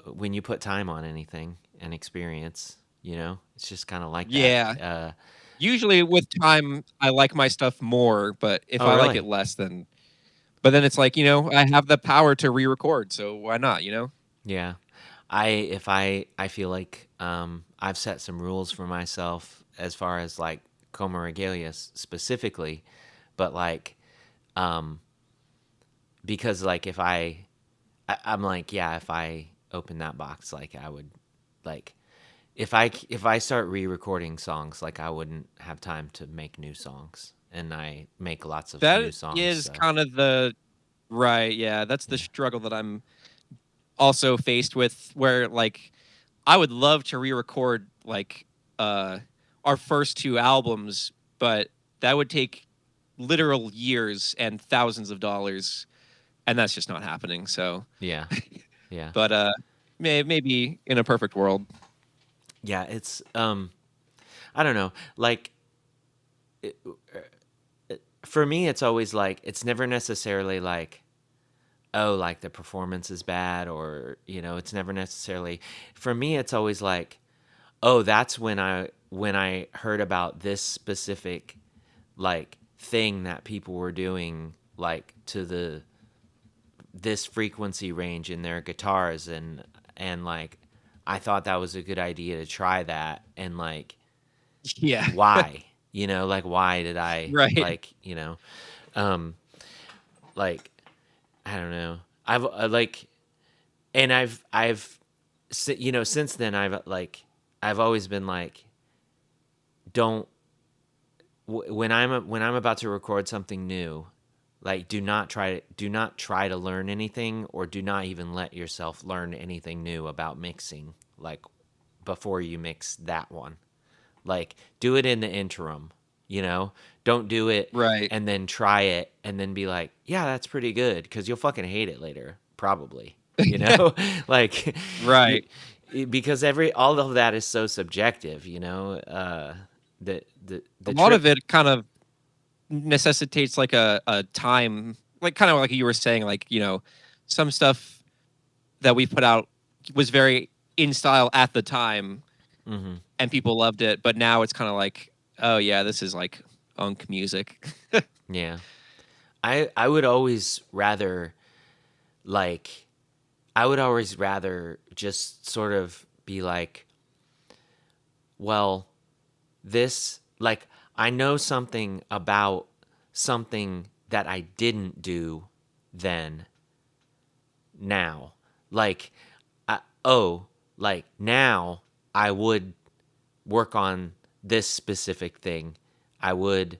when you put time on anything and experience, it's just kind of like that. Yeah. Usually with time, I like my stuff more, but if I like it less, then. But then it's like, I have the power to re-record, so why not, Yeah. I feel like I've set some rules for myself as far as like Coma Regalia specifically, but like um because like I'm like, yeah, if I open that box, like I would like if I start re-recording songs, like I wouldn't have time to make new songs, and I make lots of new That songs. is So kind of the right. Yeah, that's the yeah, struggle that I'm also faced with. Where like I would love to re-record like uh our first two albums, but that would take literal years and thousands of dollars, and that's just not happening. So, yeah, yeah, but maybe in a perfect world. yeah. It's I don't know. Like it, for me, it's always like it's never necessarily like, oh, like the performance is bad, or it's never necessarily. For me, it's always like, oh, that's when I heard about this specific like thing that people were doing like to the this frequency range in their guitars, and like I thought that was a good idea to try that, and like Yeah. why, like why did I Right. like, um like I don't know. I've like and since then I've always been like, don't when I'm about to record something new, like do not try to learn anything, or do not even let yourself learn anything new about mixing, like before you mix that one. Like do it in the interim, don't do it Right. and then try it and then be like, yeah, that's pretty good, because you'll fucking hate it later probably, like you, Right. because all of that is so subjective, A the lot trip. of it kind of necessitates like a time, like kind of like you were saying, like, some stuff that we put out was very in style at the time Hmm. and people loved it, but now it's kind of like, oh yeah, this is like unk music. Yeah. I would always rather like I would always rather just sort of be like, well, this like I know something about something that I didn't do then now. Like oh, like now I would work on this specific thing. I would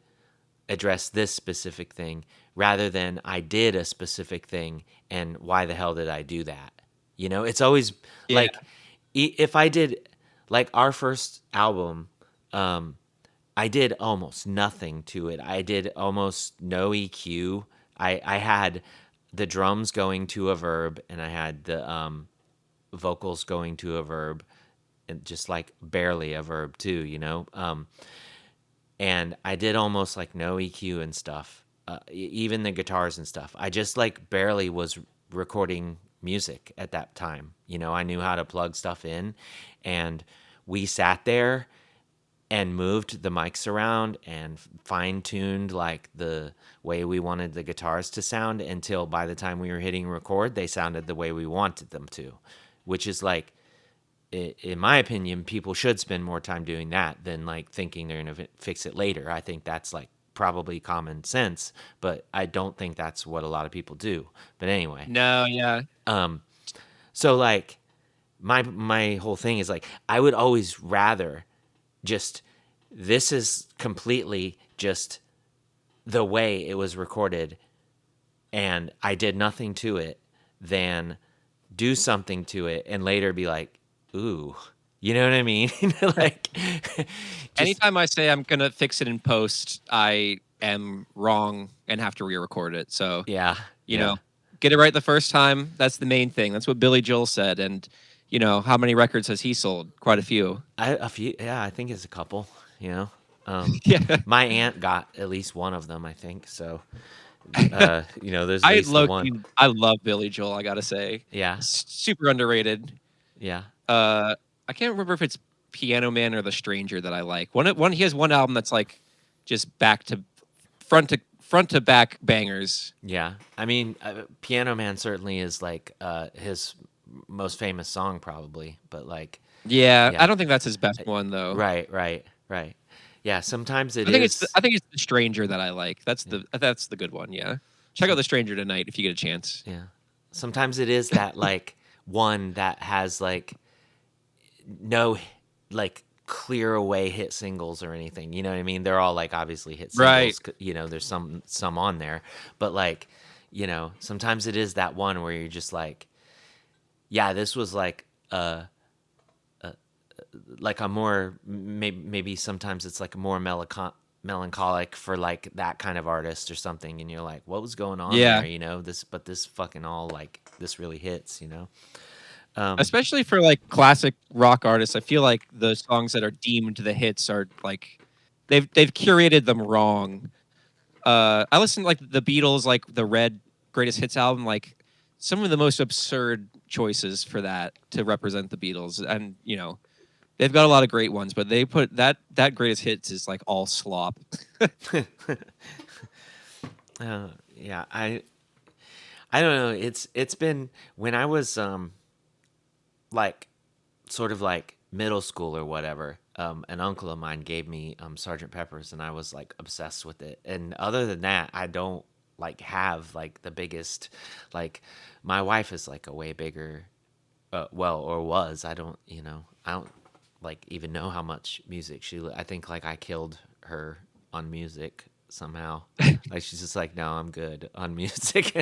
address this specific thing, rather than I did a specific thing and why the hell did I do that? It's always Yeah. like if I did like our first album, um I did almost nothing to it. I did almost no EQ. I had the drums going to a verb, and I had the vocals going to a verb, and just like barely a verb too, and I did almost like no EQ and stuff, even the guitars and stuff. I just like barely was recording music at that time. I knew how to plug stuff in, and we sat there and moved the mics around and fine tuned like the way we wanted the guitars to sound, until by the time we were hitting record, they sounded the way we wanted them to, which is like, in my opinion, people should spend more time doing that than like thinking they're going to fix it later. I think that's like probably common sense, but I don't think that's what a lot of people do. But anyway, No, yeah. so like my whole thing is like I would always rather just, this is completely just the way it was recorded and I did nothing to it, than do something to it and later be like, ooh, you know what I mean? Like, just, Anytime I say I'm gonna fix it in post, I am wrong and have to re-record it. So, yeah, you yeah. know, get it right the first time. That's the main thing. That's what Billy Joel said. And, how many records has he sold? Quite a few. A few, yeah, I think it's a couple, Yeah. my aunt got at least one of them, I think. So, there's at I least the low one. key, I love Billy Joel, I gotta say. Yeah, Super underrated. yeah, Uh I can't remember if it's Piano Man or The Stranger that I like. One he has one album that's like just back to front to back bangers. yeah. I mean, Piano Man certainly is like his most famous song probably, but like, Yeah, I yeah, don't think that's his best I- one though. right. Yeah, sometimes it I is. think it's the Stranger that I like. Yeah, That's the good one. Yeah, check out some the Stranger tonight if you get a chance. yeah, sometimes it is that like one that has like no like clear away hit singles or anything. You know what I mean? They're all like obviously hit Right. singles. You know, there's some on there, but like, you know, sometimes it is that one where you're just like, yeah, this was like a more maybe sometimes it's like a more melancholic for like that kind of artist or something, and you're like, what was going on Yeah, there? You know, this fucking all like this really hits. You know, um, especially for like classic rock artists, I feel like the songs that are deemed the hits are like they've curated them wrong. I listen to like the Beatles, like the Red Greatest Hits album, like some of the most absurd choices for that to represent the Beatles, and you know they've got a lot of great ones, but they put that Greatest Hits is like all slop. yeah, I don't know. It's been when I was like sort of like middle school or whatever. An uncle of mine gave me Sergeant Pepper's, and I was like obsessed with it. And other than that, I don't like have like the biggest like my wife is like a way bigger well, or was. I don't like even know how much music I think like I killed her on music somehow. Like she's just like, no, I'm good on music.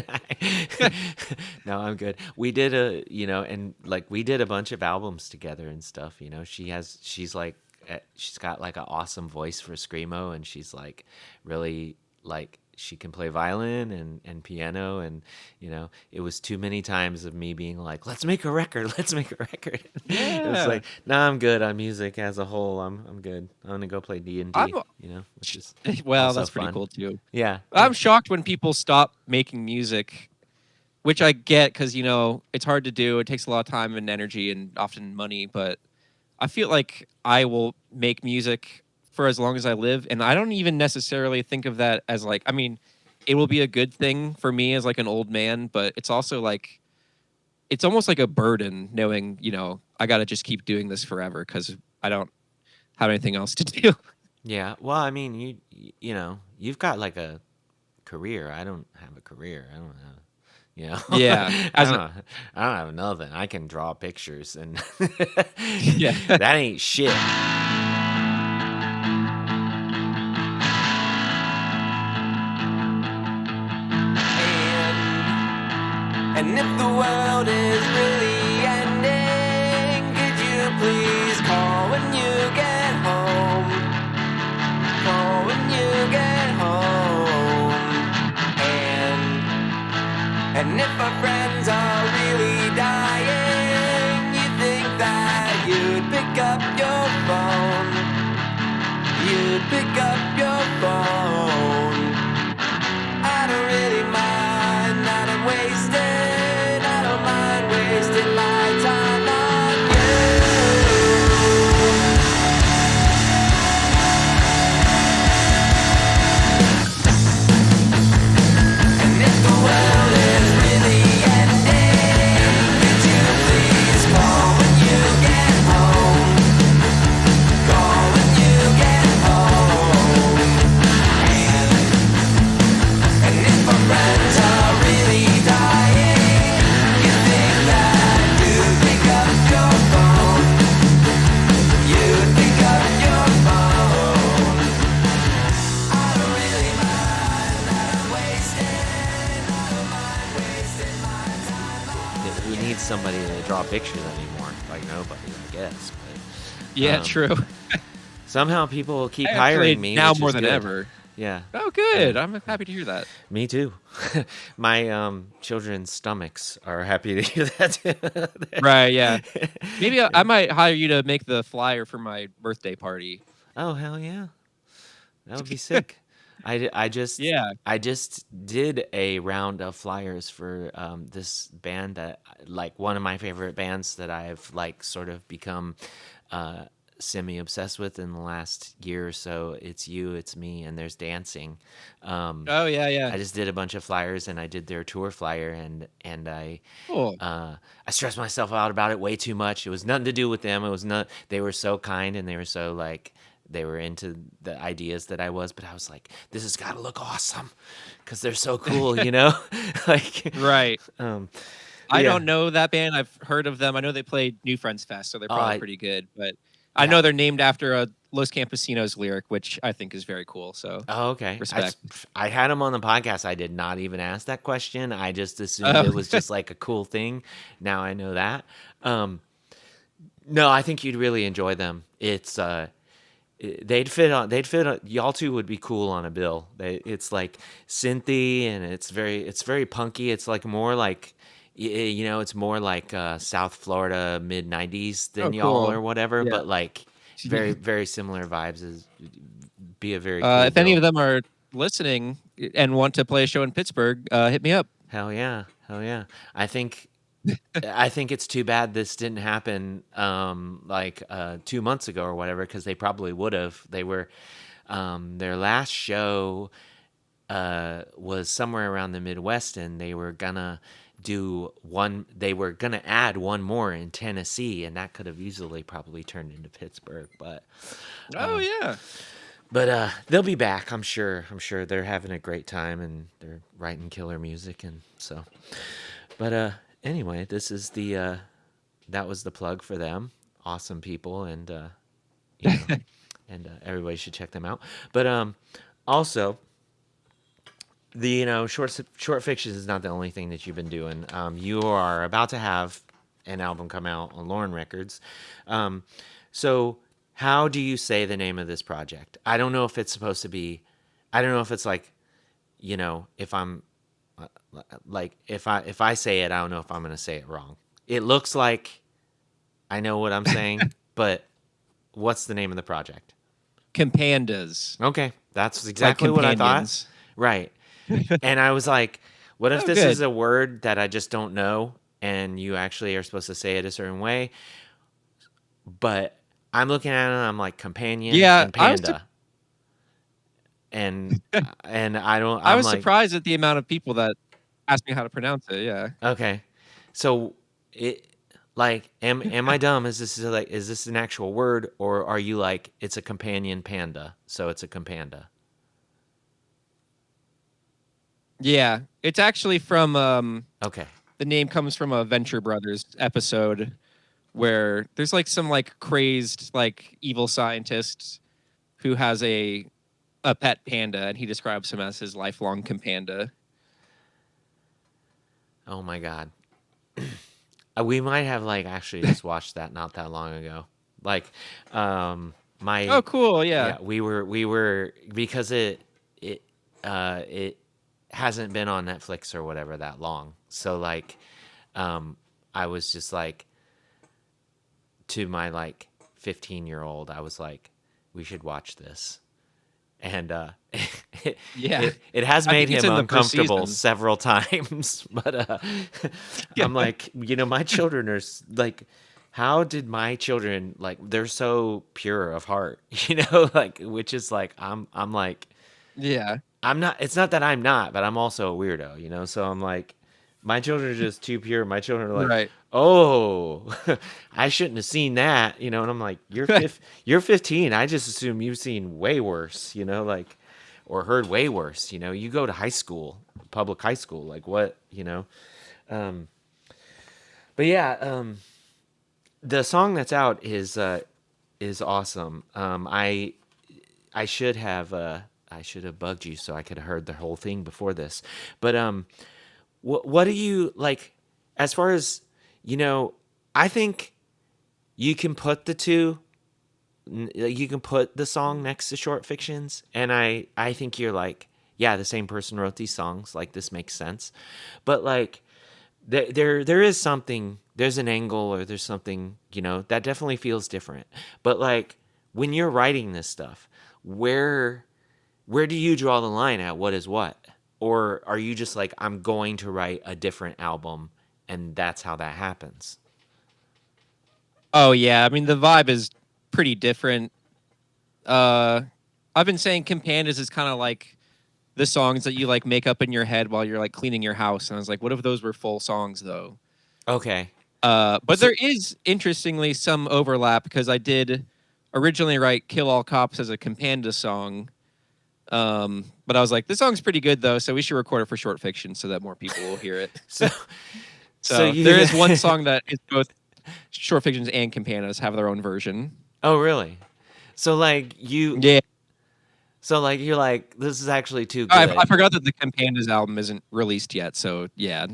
No, I'm good. We did and like we did a bunch of albums together and stuff. You know, she's got like an awesome voice for screamo, and she's like really like she can play violin and piano, and you know it was too many times of me being like, let's make a record, let's make a record. It was Yeah, like, nah, I'm good on music as a whole. I'm good. I'm gonna go play I'm. D&D, you know, which is Well, also that's pretty fun. cool too. Yeah, yeah. I'm shocked when people stop making music, which I get because you know it's hard to do. It takes a lot of time and energy and often money. But I feel like I will make music for as long as I live, and I don't even necessarily think of that as like. I mean, it will be a good thing for me as like an old man, but it's also like it's almost like a burden knowing you know I got to just keep doing this forever because I don't have anything else to do. Yeah. Well, I mean, you know, you've got like a career. I don't have a career. I don't have, you know, Yeah, I as a don't, I don't have nothing. I can draw pictures, and yeah. that ain't shit. And if the world is really ending, could you please call when you get home? Call when you get home. And if our friends are really dying, you think that you'd pick up your phone. You'd pick up your phone. I don't really mind that I'm wasted. I don't mind wasting my time on you. And if the world is really ending, could you please call when you get home? Call when you get home. And if our friends are really dying, you think that you'd pick up your phone. You'd pick up your phone. I don't really mind that I'm wasting. I don't mind wasting my time. Who needs somebody to draw pictures anymore? Like nobody, I guess. But Yeah, true. somehow people keep Actually, hiring me now which more is than good. ever. Yeah. Oh, good. I'm happy to hear that. Me too. My children's stomachs are happy to hear that too. Right, yeah. Maybe I might hire you to make the flyer for my birthday party. Oh hell yeah, that would be sick. I Yeah. just did a round of flyers for this band that like one of my favorite bands that I've like sort of become semi-obsessed with in the last year or so. It's You, It's Me, and there's dancing. Oh yeah, yeah. I just did a bunch of flyers, and I did their tour flyer, and Cool. I stressed myself out about it way too much. It was nothing to do with them. It was not. They were so kind, and they were so like they were into the ideas that I was. But I was like, this has got to look awesome because they're so cool, you know. Like, Right. I yeah. don't know that band. I've heard of them. I know they played New Friends Fest, so they're probably I pretty good. But I yeah. know they're named after a Los Campesinos lyric, which I think is very cool. So Oh, okay. respect. I had him on the podcast. I did not even ask that question. I just assumed Oh, it was just like a cool thing. Now I know that. No, I think you'd really enjoy them. They'd fit on. Y'all two would be cool on a bill. It's like synthy and it's very punky. It's like more like, it's more like South Florida mid '90s oh, than y'all cool. or whatever. Yeah. But like very similar vibes. Be a very cool If any bill. of them are listening and want to play a show in Pittsburgh, hit me up. Hell yeah, hell yeah. I think it's too bad this didn't happen 2 months ago or whatever, because they probably would have. They were their last show was somewhere around the Midwest, and they were gonna add one more in Tennessee, and that could have easily probably turned into Pittsburgh, but Oh yeah. they'll be back. I'm sure they're having a great time, and they're writing killer music, and so. But anyway, this is that was the plug for them. Awesome people, and you know, and everybody should check them out. But also, short fiction is not the only thing that you've been doing. You are about to have an album come out on Lauren Records. So how do you say the name of this project? I don't know if it's supposed to be. I don't know if it's like, if I'm like if I say it, I don't know if I'm going to say it wrong. It looks like I know what I'm saying, but what's the name of the project? Compandas. Okay, that's Like exactly what I thought. companions. Right. And I was like, what if Oh, this is good. a word that I just don't know and you actually are supposed to say it a certain way? But I'm looking at it and I'm like companion Yeah, and I was panda. And I don't I I'm was like, surprised at the amount of people that asked me how to pronounce it. Yeah. okay. So it like am I dumb? Is this an actual word, or are you like it's a companion panda, so it's a companda? Yeah. It's actually from Okay. the name comes from a Venture Brothers episode where there's like some like crazed like evil scientist who has a pet panda, and he describes him as his lifelong companda. Oh my god. We might have like actually just watched that not that long ago. Like my Oh, cool. Yeah. yeah, we were because it hasn't been on Netflix or whatever that long. So like I was just like to my like 15-year-old, I was like, we should watch this. And Yeah. it has I made think it's him in the first uncomfortable season. several times. But Yeah. I'm like, my children are like, how did my children like? They're so pure of heart, like, which is like, I'm like, Yeah. I'm not. It's not that I'm not, but I'm also a weirdo, So I'm like, my children are just too pure. My children are like, Right. oh, I shouldn't have seen that, And I'm like, you're 15. I just assume you've seen way worse, like, or heard way worse. You go to high school, public high school, like what, But yeah, the song that's out is awesome. I should have bugged you so I could have heard the whole thing before this, but what do you like as far as I think you can put the two. You can put the song next to short fictions, and I think you're like, yeah, the same person wrote these songs. Like this makes sense, but like there is something. There's an angle, or there's something that definitely feels different. But like when you're writing this stuff, where do you draw the line at what is what? Or are you just like, I'm going to write a different album, and that's how that happens? Oh yeah. I mean, the vibe is pretty different. I've been saying Compandas is kind of like the songs that you like make up in your head while you're like cleaning your house. And I was like, what if those were full songs though? Okay. But So- there is interestingly some overlap because I did originally write "Kill All Cops" as a Companda song. But I was like, this song's pretty good though, so we should record it for short fiction so that more people will hear it. So, So you- there is one song that is both short fictions and Compandas have their own version. Oh, really? So like you, Yeah. so like you're like, this is actually too good. I forgot that the Compandas album isn't released yet, so yeah.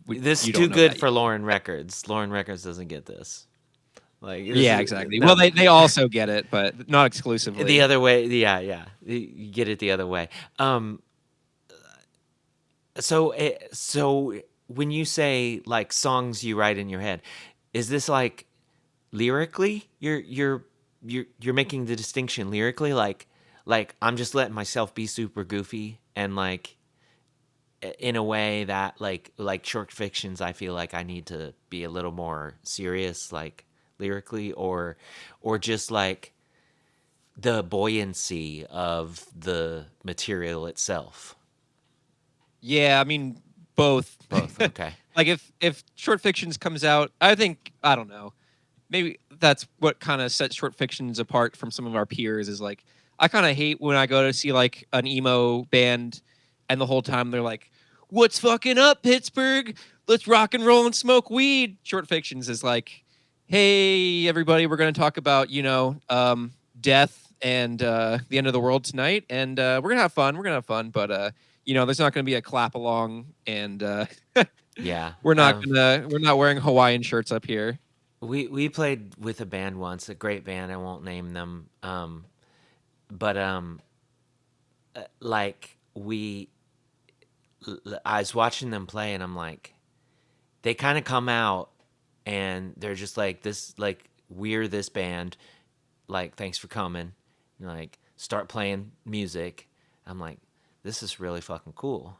This is you too don't know good that for yet. Lauren Records. Lauren Records doesn't get this. Like this Yeah, is- exactly. no. Well, they also get it, but not exclusively. The other way, yeah. You get it the other way. So when you say like songs you write in your head, is this like lyrically? You're making the distinction lyrically, like I'm just letting myself be super goofy and like in a way that like short fictions, I feel like I need to be a little more serious, like lyrically, or just like the buoyancy of the material itself. Yeah, I mean both. Both, okay. Like if short fictions comes out, I don't know. Maybe that's what kind of sets short fictions apart from some of our peers is like I kind of hate when I go to see like an emo band and the whole time they're like, "What's fucking up, Pittsburgh? Let's rock and roll and smoke weed." Short fictions is like, "Hey everybody, we're going to talk about, death and the end of the world tonight and we're going to have fun. We're going to have fun, but there's not going to be a clap along and Yeah. we're not wearing Hawaiian shirts up here." We played with a band once, a great band. I won't name them. But like I was watching them play, and I'm like, they kind of come out, and they're just like this, like we're this band. Like, thanks for coming. And, like, start playing music. I'm like, this is really fucking cool.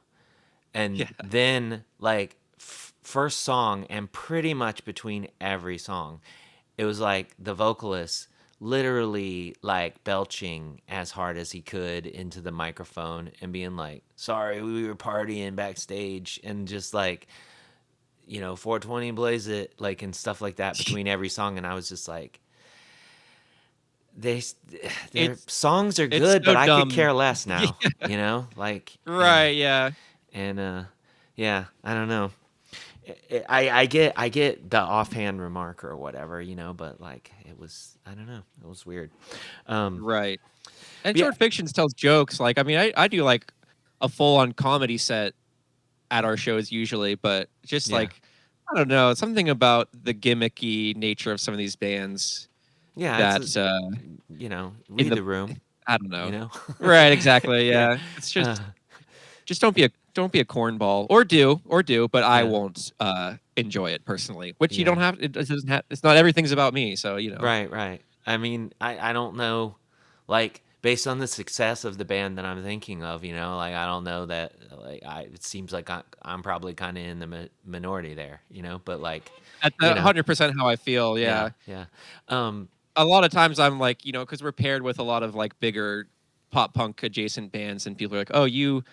And Yeah. then like first song and pretty much between every song, it was like the vocalist literally like belching as hard as he could into the microphone and being like, sorry, we were partying backstage, and just like, 420 blaze it, like, and stuff like that between every song. And I was just like, their songs are good, so but I dumb. could care less now. Yeah. Like, Right, yeah. and yeah, I don't know. I get the offhand remark or whatever, but like it was, I don't know, it was weird. Right. And Yeah. short fictions tells jokes. Like, I mean, I do like a full on comedy set at our shows usually, but just Yeah. like, I don't know, something about the gimmicky nature of some of these bands Yeah, that, it's, read the- the room. I don't know. Right, Right, exactly. Yeah. Yeah. It's just don't be a cornball or do, but I Yeah. won't enjoy it personally, which you Yeah. don't have. It doesn't have. It's not everything's about me. So, Right. I mean, I don't know, like, based on the success of the band that I'm thinking of, like, I don't know that, like, it seems like I'm probably kind of in the minority there, but like, That's you know. 100% how I feel. Yeah. Yeah. A lot of times I'm like, because we're paired with a lot of like bigger pop punk adjacent bands, and people are like, "Oh, you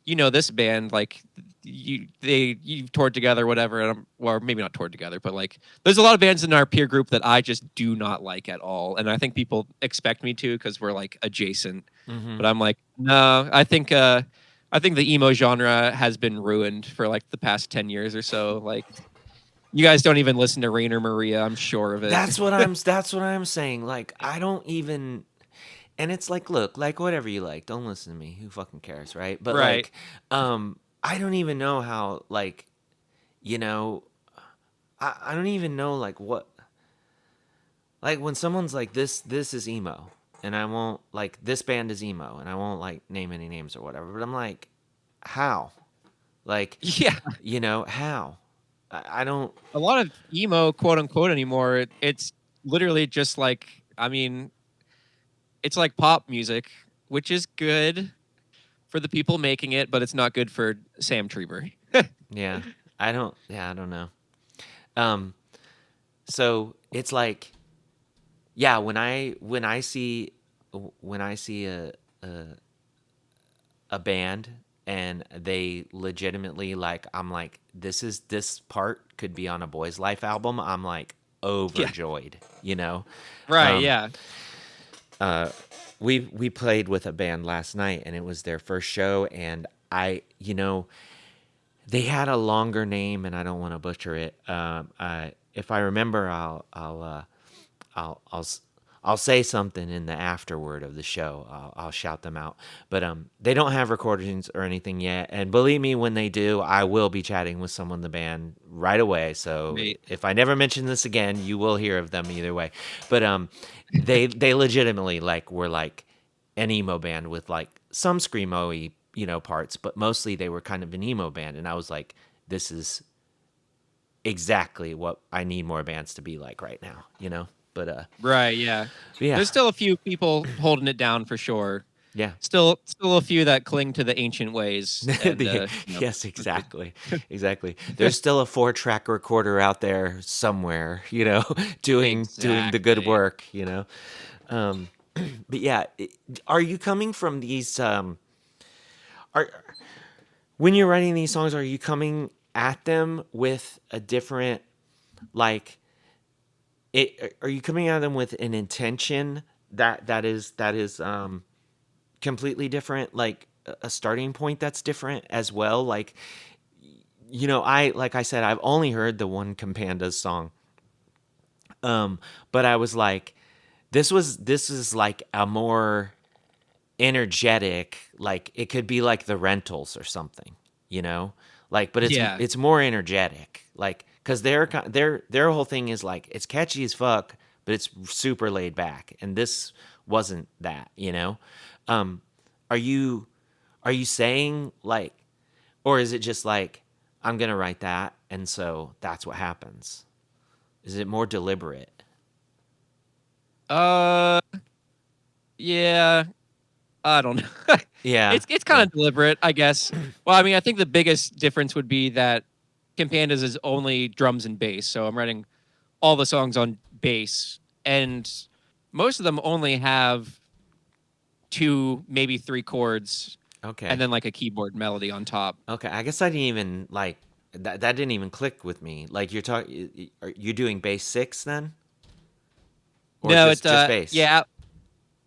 know this band, like you've toured together, whatever." And or maybe not toured together, but like there's a lot of bands in our peer group that I just do not like at all, and I think people expect me to because we're like adjacent. Mhm. But I'm like, no, I think the emo genre has been ruined for like the past 10 years or so. Like, you guys don't even listen to Rainer Maria, I'm sure of it. That's what I'm saying. Like, I don't even, and it's like, look, like, whatever you like, don't listen to me. Who fucking cares, right? But Right. like, I don't even know how, like, I don't even know like what, like, when someone's like, this is emo, and I won't, like, this band is emo, and I won't like name any names or whatever, but I'm like, how, like, Yeah. how, I don't. A lot of emo, quote unquote, anymore, it's literally just like, I mean, it's like pop music, which is good for the people making it, but it's not good for Sam Treber. Yeah, I don't know. So it's like, yeah, when I see a band and they legitimately like, I'm like, this part could be on a Boys Life album. I'm like Yeah. overjoyed, you know. Right. Um, Yeah. we played with a band last night and it was their first show, and they had a longer name and I don't want to butcher it. If I remember, I'll I'll s- I'll say something in the afterword of the show. I'll shout them out. But they don't have recordings or anything yet. And believe me, when they do, I will be chatting with someone in the band right away. So Right. if I never mention this again, you will hear of them either way. But they legitimately like were like an emo band with like some screamo-y, parts, but mostly they were kind of an emo band. And I was like, this is exactly what I need more bands to be like right now, But Right. Yeah. yeah, There's still a few people holding it down for sure. yeah. Still a few that cling to the ancient ways, and Yes, that's good. exactly. Exactly. There's still a 4-track recorder out there somewhere, doing the good Exactly. work. Um, but yeah, are you coming from these are when you're writing these songs, are you coming at them with a different, like, are you coming at them with an intention that is completely different, like a starting point that's different as well? Like, like I said, I've only heard the one Compandas song. But I was like, this is like a more energetic, like it could be like the Rentals or something, you know? Like, but it's Yeah. it's more energetic, like, cuz their whole thing is like it's catchy as fuck, but it's super laid back, and this wasn't that. Um are you are you saying like, or is it just like, I'm going to write that and so that's what happens? Is it more deliberate? Uh. Yeah. I don't know. Yeah. It's kind Yeah. of deliberate, I guess. Well, I mean, I think the biggest difference would be that Campandas is only drums and bass, so I'm writing all the songs on bass, and most of them only have two, maybe three chords, and Okay. then like a keyboard melody on top. Okay, I guess I didn't even like that didn't even click with me. Like, you're talking, are you doing bass 6 then? Or No, it's just bass? yeah,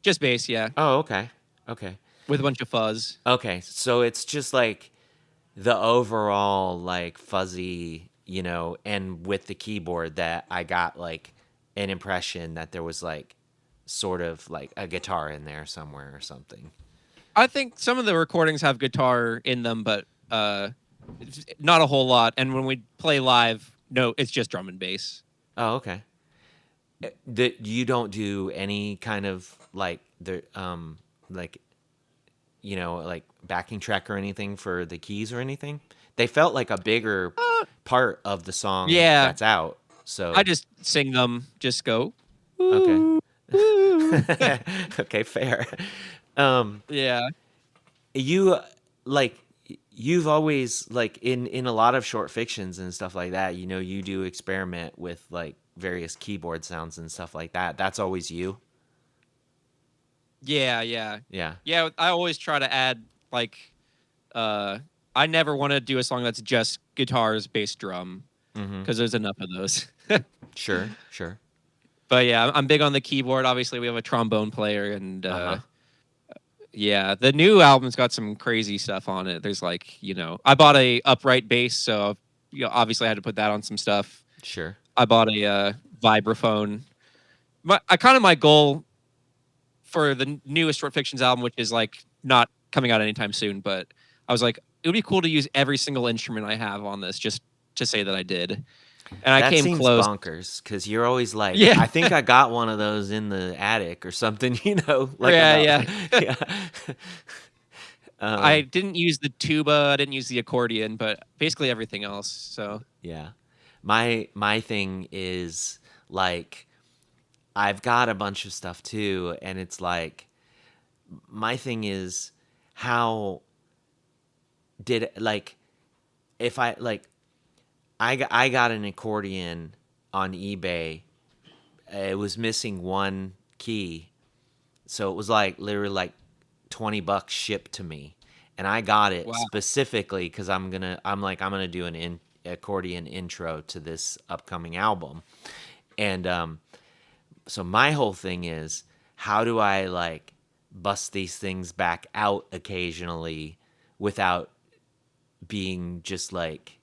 just bass, yeah, Oh, okay. Okay. with a bunch of fuzz. Okay, so it's just like the overall like fuzzy, and with the keyboard that I got like an impression that there was like sort of like a guitar in there somewhere or something. I think some of the recordings have guitar in them, but not a whole lot. And when we play live, no, it's just drum and bass. Oh, okay. That you don't do any kind of like like like backing track or anything for the keys or anything. They felt like a bigger Uh, part of the song yeah, that's out. I So just sing them. Just go. okay. Woo, woo. Okay, fair. Um Yeah. you like you've always like in a lot of short fictions and stuff like that, you do experiment with like various keyboard sounds and stuff like that. That's always you. Yeah, yeah. Yeah. Yeah, I always try to add like uh I never want to do a song that's just guitars, bass, drum Mhm. because there's enough of those. Sure, sure. But yeah, I'm big on the keyboard. Obviously, we have a trombone player, and Uh-huh. yeah, the new album's got some crazy stuff on it. There's like, I bought a upright bass, so obviously I had to put that on some stuff. Sure. I bought a vibraphone. My goal for the newest Short Fictions album, which is like not coming out anytime soon, but I was like, it would be cool to use every single instrument I have on this, just to say that I did. And I That came seems close. bonkers because you're always like, Yeah, I think I got one of those in the attic or something, like yeah, about, yeah. yeah. I Um, didn't use the tuba, I didn't use the accordion, but basically everything else. So yeah. My thing is like, I've got a bunch of stuff too, and it's like, my thing is, how did like, if I got an accordion on eBay it was missing one key, so it was like literally like $20 shipped to me, and I got it Wow. specifically because I'm gonna do an accordion intro to this upcoming album, and so my whole thing is, how do I like bust these things back out occasionally without being just like,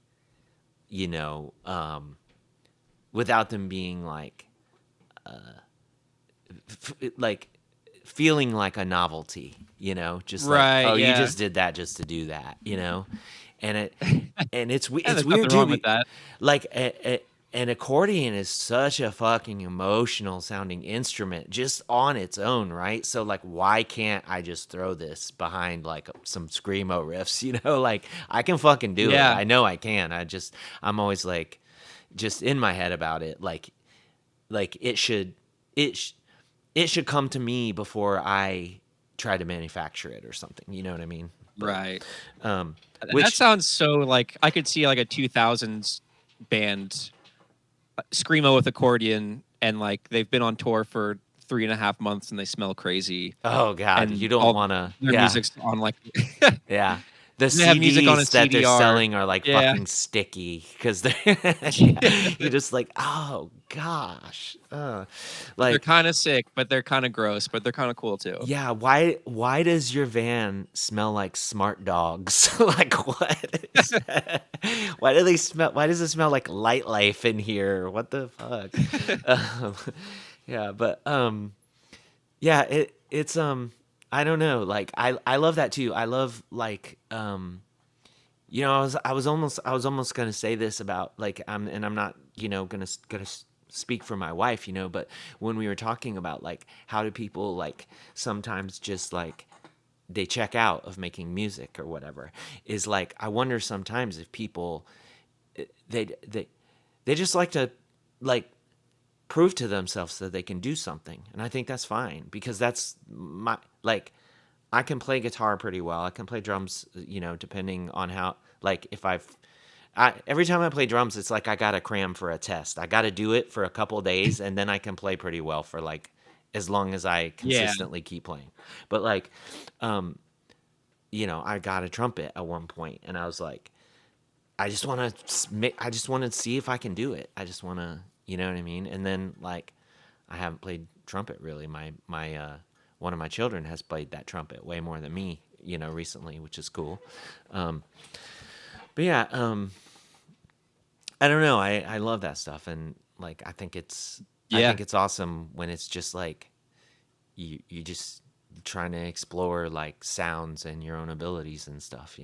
you know, without them being like like feeling like a novelty, just like, Right. oh, you Yeah. just did that just to do that. And it's Yeah. it's There's weird nothing too. wrong with that. Like an accordion is such a fucking emotional sounding instrument just on its own, right? So like, why can't I just throw this behind like some screamo riffs? Like I can fucking do it. Yeah. I know I can. I'm always like just in my head about it. Like it should come to me before I try to manufacture it or something. You know what I mean? Right. Um, That which sounds so like I could see like a 2000s band screamo with accordion, and like they've been on tour for 3.5 months and they smell crazy, oh god, and you don't all want to. their Yeah, music's on like yeah. The they have music on a CDs that they're CDR. selling are like Yeah. fucking sticky because they're yeah, you're just like, oh gosh, They're like kind of sick, but they're kind of gross, but they're kind of cool too. yeah. Why does your van smell like smart dogs? Like what? Why do they smell? Why does it smell like Light Life in here? What the fuck? um, yeah, but yeah, it's I don't know. Like I love that too. I love like I was almost gonna say this about like and I'm not gonna speak for my wife, but when we were talking about like how do people like sometimes just like they check out of making music or whatever, is like I wonder sometimes if people they just like to like prove to themselves that they can do something, and I think that's fine because that's my like I can play guitar pretty well. I can play drums, depending on how like if every time I play drums, it's like I gotta cram for a test. I gotta do it for a couple days, and then I can play pretty well for like as long as I Yeah. consistently keep playing. But like, I got a trumpet at one point, and I was like, I just want to see if I can do it. I just want to, you know what I mean? And then like, I haven't played trumpet really. My one of my children has played that trumpet way more than me, recently, which is cool. But yeah, I don't know. I love that stuff, and like I think it's Yeah. awesome when it's just like you just trying to explore like sounds and your own abilities and stuff.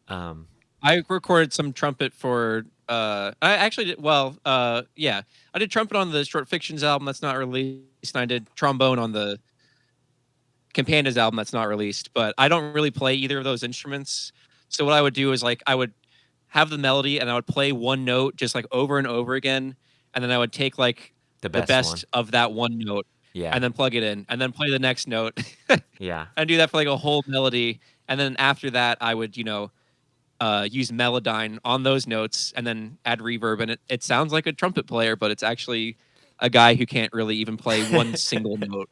I recorded some trumpet for I actually did yeah. I did trumpet on the Short Fictions album that's not released, and I did trombone on the Compandas album that's not released, but I don't really play either of those instruments. So what I would do is like I would have the melody and I would play one note just like over and over again, and then I would take like The the best one. best of that one note Yeah. and then plug it in and then play the next note Yeah. and do that for like a whole melody, and then after that I would use Melodyne on those notes and then add reverb, and it sounds like a trumpet player, but it's actually a guy who can't really even play one single note.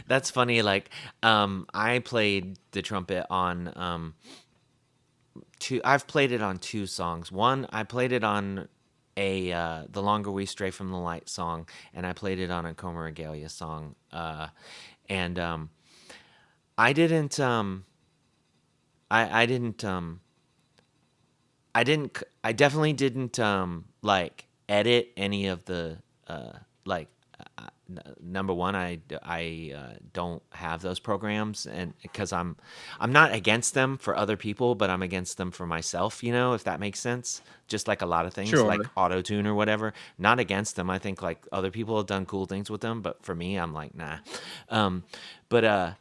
That's funny. Like, I played the trumpet on I've played it on two songs. One, I played it on The Longer We Stray from the Light song, and I played it on a Coma Regalia song. And I didn't I didn't I definitely didn't like edit any of the like number one, I don't have those programs, and because I'm not against them for other people, but I'm against them for myself, if that makes sense. Just like a lot of things, Sure. like auto tune or whatever. Not against them. I think like other people have done cool things with them, but for me, I'm like, nah. But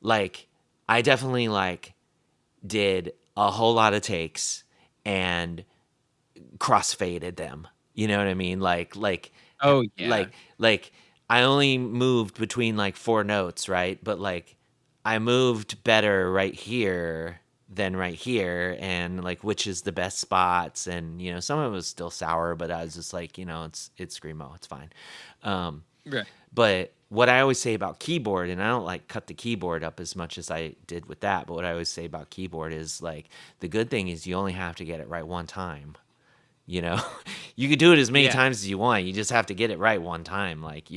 like I definitely like did a whole lot of takes and crossfaded them. You know what I mean? Like Oh yeah. like I only moved between like four notes, right? But like I moved better right here than right here, and like which is the best spots, and some of it was still sour, but I was just like, it's screamo, it's fine. Right. But what I always say about keyboard, and I don't like cut the keyboard up as much as I did with that, but what I always say about keyboard is like the good thing is you only have to get it right one time. You know, you could do it as many Yeah. times as you want. You just have to get it right one time. Like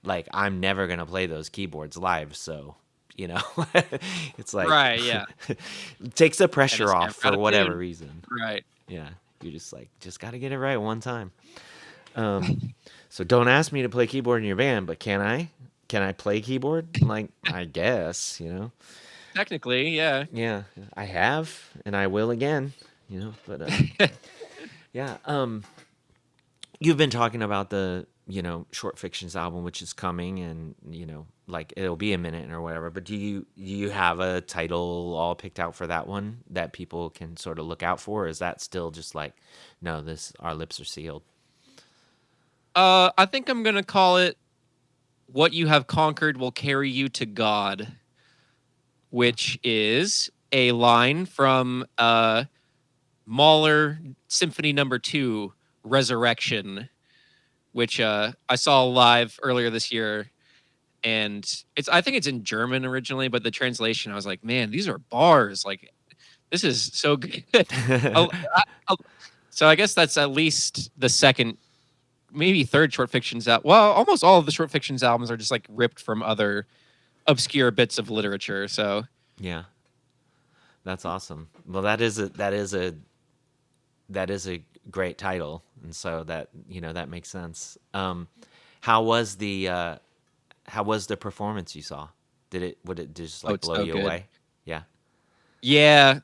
like I'm never gonna play those keyboards live, so it's like Right. Yeah. it takes the And pressure it's off never out for of whatever tune. reason. Right. Yeah, you're just like got to get it right one time. So don't ask me to play keyboard in your band, but can I? Can I play keyboard? Like I guess, Technically, yeah. Yeah, I have, and I will again. But yeah. You've been talking about the short fictions album, which is coming, and like it'll be a minute or whatever. But do you have a title all picked out for that one that people can sort of look out for? Or is that still just like, no, our lips are sealed? I think I'm gonna call it "What You Have Conquered Will Carry You to God," which is a line from Mahler Symphony Number 2, Resurrection, which I saw live earlier this year, and I think it's in German originally, but the translation I was like, man, these are bars. Like, this is so good. So I guess that's at least the second, maybe third short fictions out. Well, almost all of the short fictions albums are just like ripped from other obscure bits of literature. So Yeah, that's awesome. Well, that is a great title, and so that makes sense. How was the performance you saw? Would it just like it's blow so you good. away? Yeah. Yeah,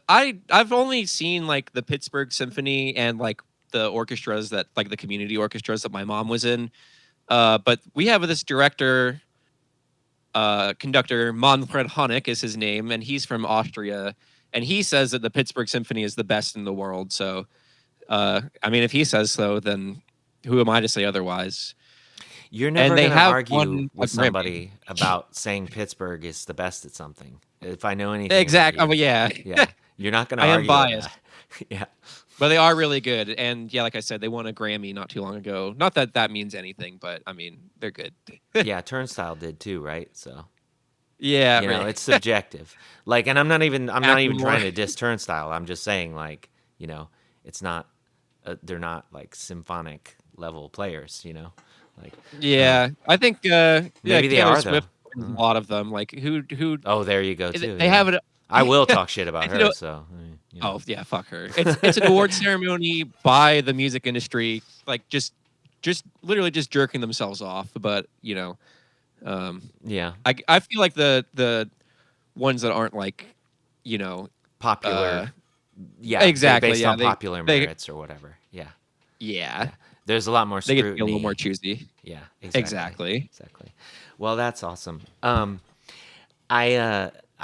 I've only seen like the Pittsburgh Symphony and like the orchestras that like the community orchestras that my mom was in. But we have this director, conductor, Manfred Honeck is his name, and he's from Austria, and he says that the Pittsburgh Symphony is the best in the world. So, I mean, if he says so, then who am I to say otherwise? You're And never they going to have argue won a with Grammy. somebody about saying Pittsburgh is the best at something. If I know anything about Exactly. you, Oh, yeah. yeah, you're not going to I am argue with biased. that. Yeah. But they are really good. And yeah, like I said, they won a Grammy not too long ago. Not that that means anything, but I mean, they're good. Yeah, Turnstile did too, right? So, Yeah, it's right. subjective. Like, and I'm not even Macklemore. trying to diss Turnstile. I'm just saying, like, it's not they're not like symphonic level players, like Yeah, I think yeah, maybe they Taylor are Swift though. wins a lot of them. Like who Oh, there you go too. they Yeah. have it. I will talk shit about It's her. So, Oh yeah, fuck her. It's an award ceremony by the music industry, like just literally just jerking themselves off. But yeah, I feel like the ones that aren't like popular. Yeah, exactly, based yeah, on popular they merits or whatever. Yeah, yeah, there's a lot more they get to scrutiny. be a little more choosy. Yeah, Exactly. exactly. Well, that's awesome.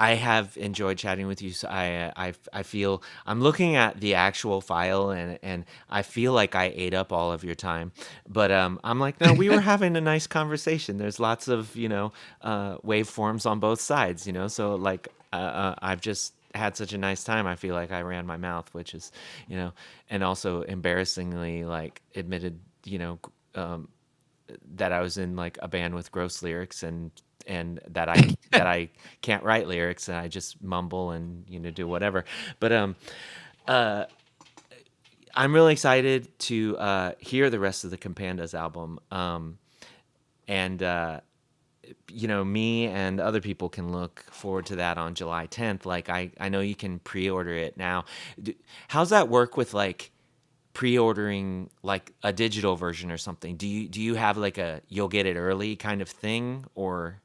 I have enjoyed chatting with you. So I feel I'm looking at the actual file, and I feel like I ate up all of your time. But I'm like, no, we were having a nice conversation. There's lots of waveforms on both sides. So like I've just had such a nice time. I feel like I ran my mouth, which is and also embarrassingly like admitted that I was in like a band with gross lyrics, and that I can't write lyrics, and I just mumble and do whatever. But I'm really excited to hear the rest of the Compandas album. And me and other people can look forward to that on July 10th. Like I know you can pre-order it now. How's that work with like pre-ordering like a digital version or something? Do you have like a you'll get it early kind of thing, or?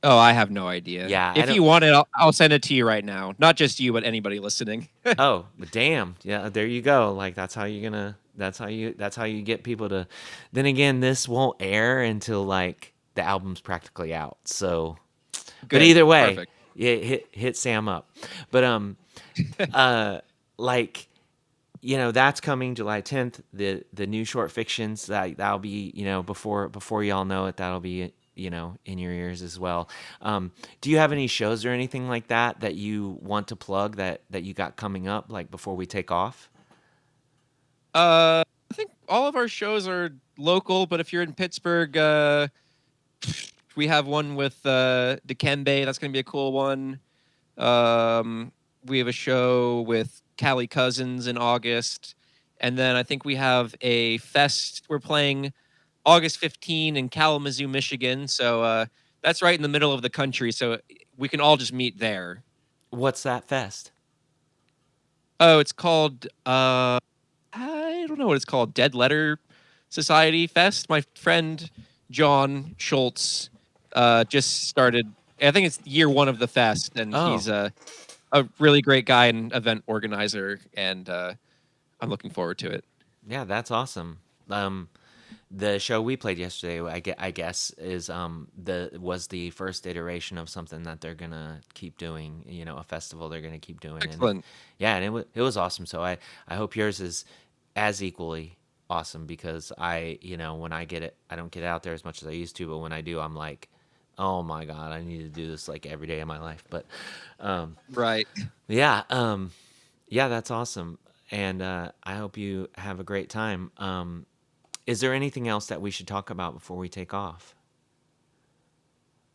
Oh, I have no idea. Yeah, if you want it, I'll send it to you right now. Not just you, but anybody listening. Oh, damn. Yeah, there you go. Like that's how you get people to. Then again, this won't air until like the album's practically out. So Good. But either way, Perfect. hit Sam up. But like that's coming July 10th. The new short fictions that'll be before y'all know it, that'll be in your ears as well. Do you have any shows or anything like that you want to plug that you got coming up, like before we take off? I think all of our shows are local, but if you're in Pittsburgh, we have one with Dikembe. That's going to be a cool one. We have a show with Callie Cousins in August. And then I think we have a fest. We're playing August 15 in Kalamazoo, Michigan. So that's right in the middle of the country. So we can all just meet there. What's that fest? Oh, it's called, I don't know what it's called. Dead Letter Society Fest. My friend John Schultz just started. I think it's year one of the fest, and he's a really great guy and event organizer, and I'm looking forward to it. Yeah, that's awesome. The show we played yesterday, I guess, was the first iteration of something that they're gonna keep doing. A festival they're gonna keep doing. Excellent. And it was awesome. So I hope yours is as equally awesome, because when I get it, I don't get out there as much as I used to, but when I do, I'm like, oh my God, I need to do this like every day of my life. But Right. yeah, that's awesome, and I hope you have a great time. Is there anything else that we should talk about before we take off?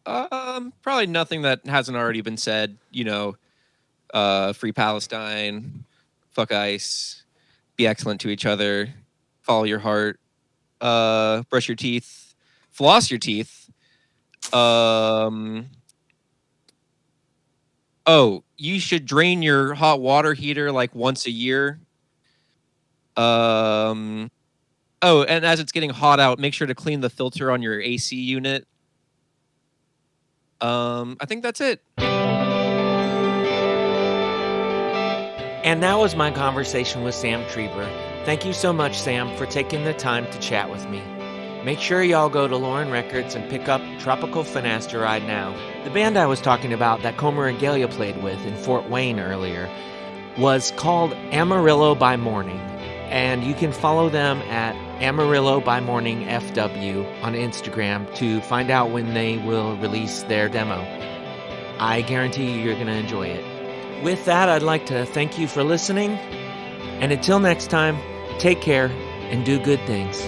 Probably nothing that hasn't already been said. Free Palestine, fuck ICE, be excellent to each other, follow your heart, brush your teeth, floss your teeth. Oh, you should drain your hot water heater like once a year. Oh, and as it's getting hot out, make sure to clean the filter on your AC unit. I think that's it. And that was my conversation with Sam Treber. Thank you so much, Sam, for taking the time to chat with me. Make sure y'all go to Lauren Records and pick up Tropical Finasteride now. The band I was talking about that Comer Regalia played with in Fort Wayne earlier was called Amarillo by Morning, and you can follow them at Amarillo by Morning FW on Instagram to find out when they will release their demo. I guarantee you're going to enjoy it. With that, I'd like to thank you for listening, and until next time, take care and do good things.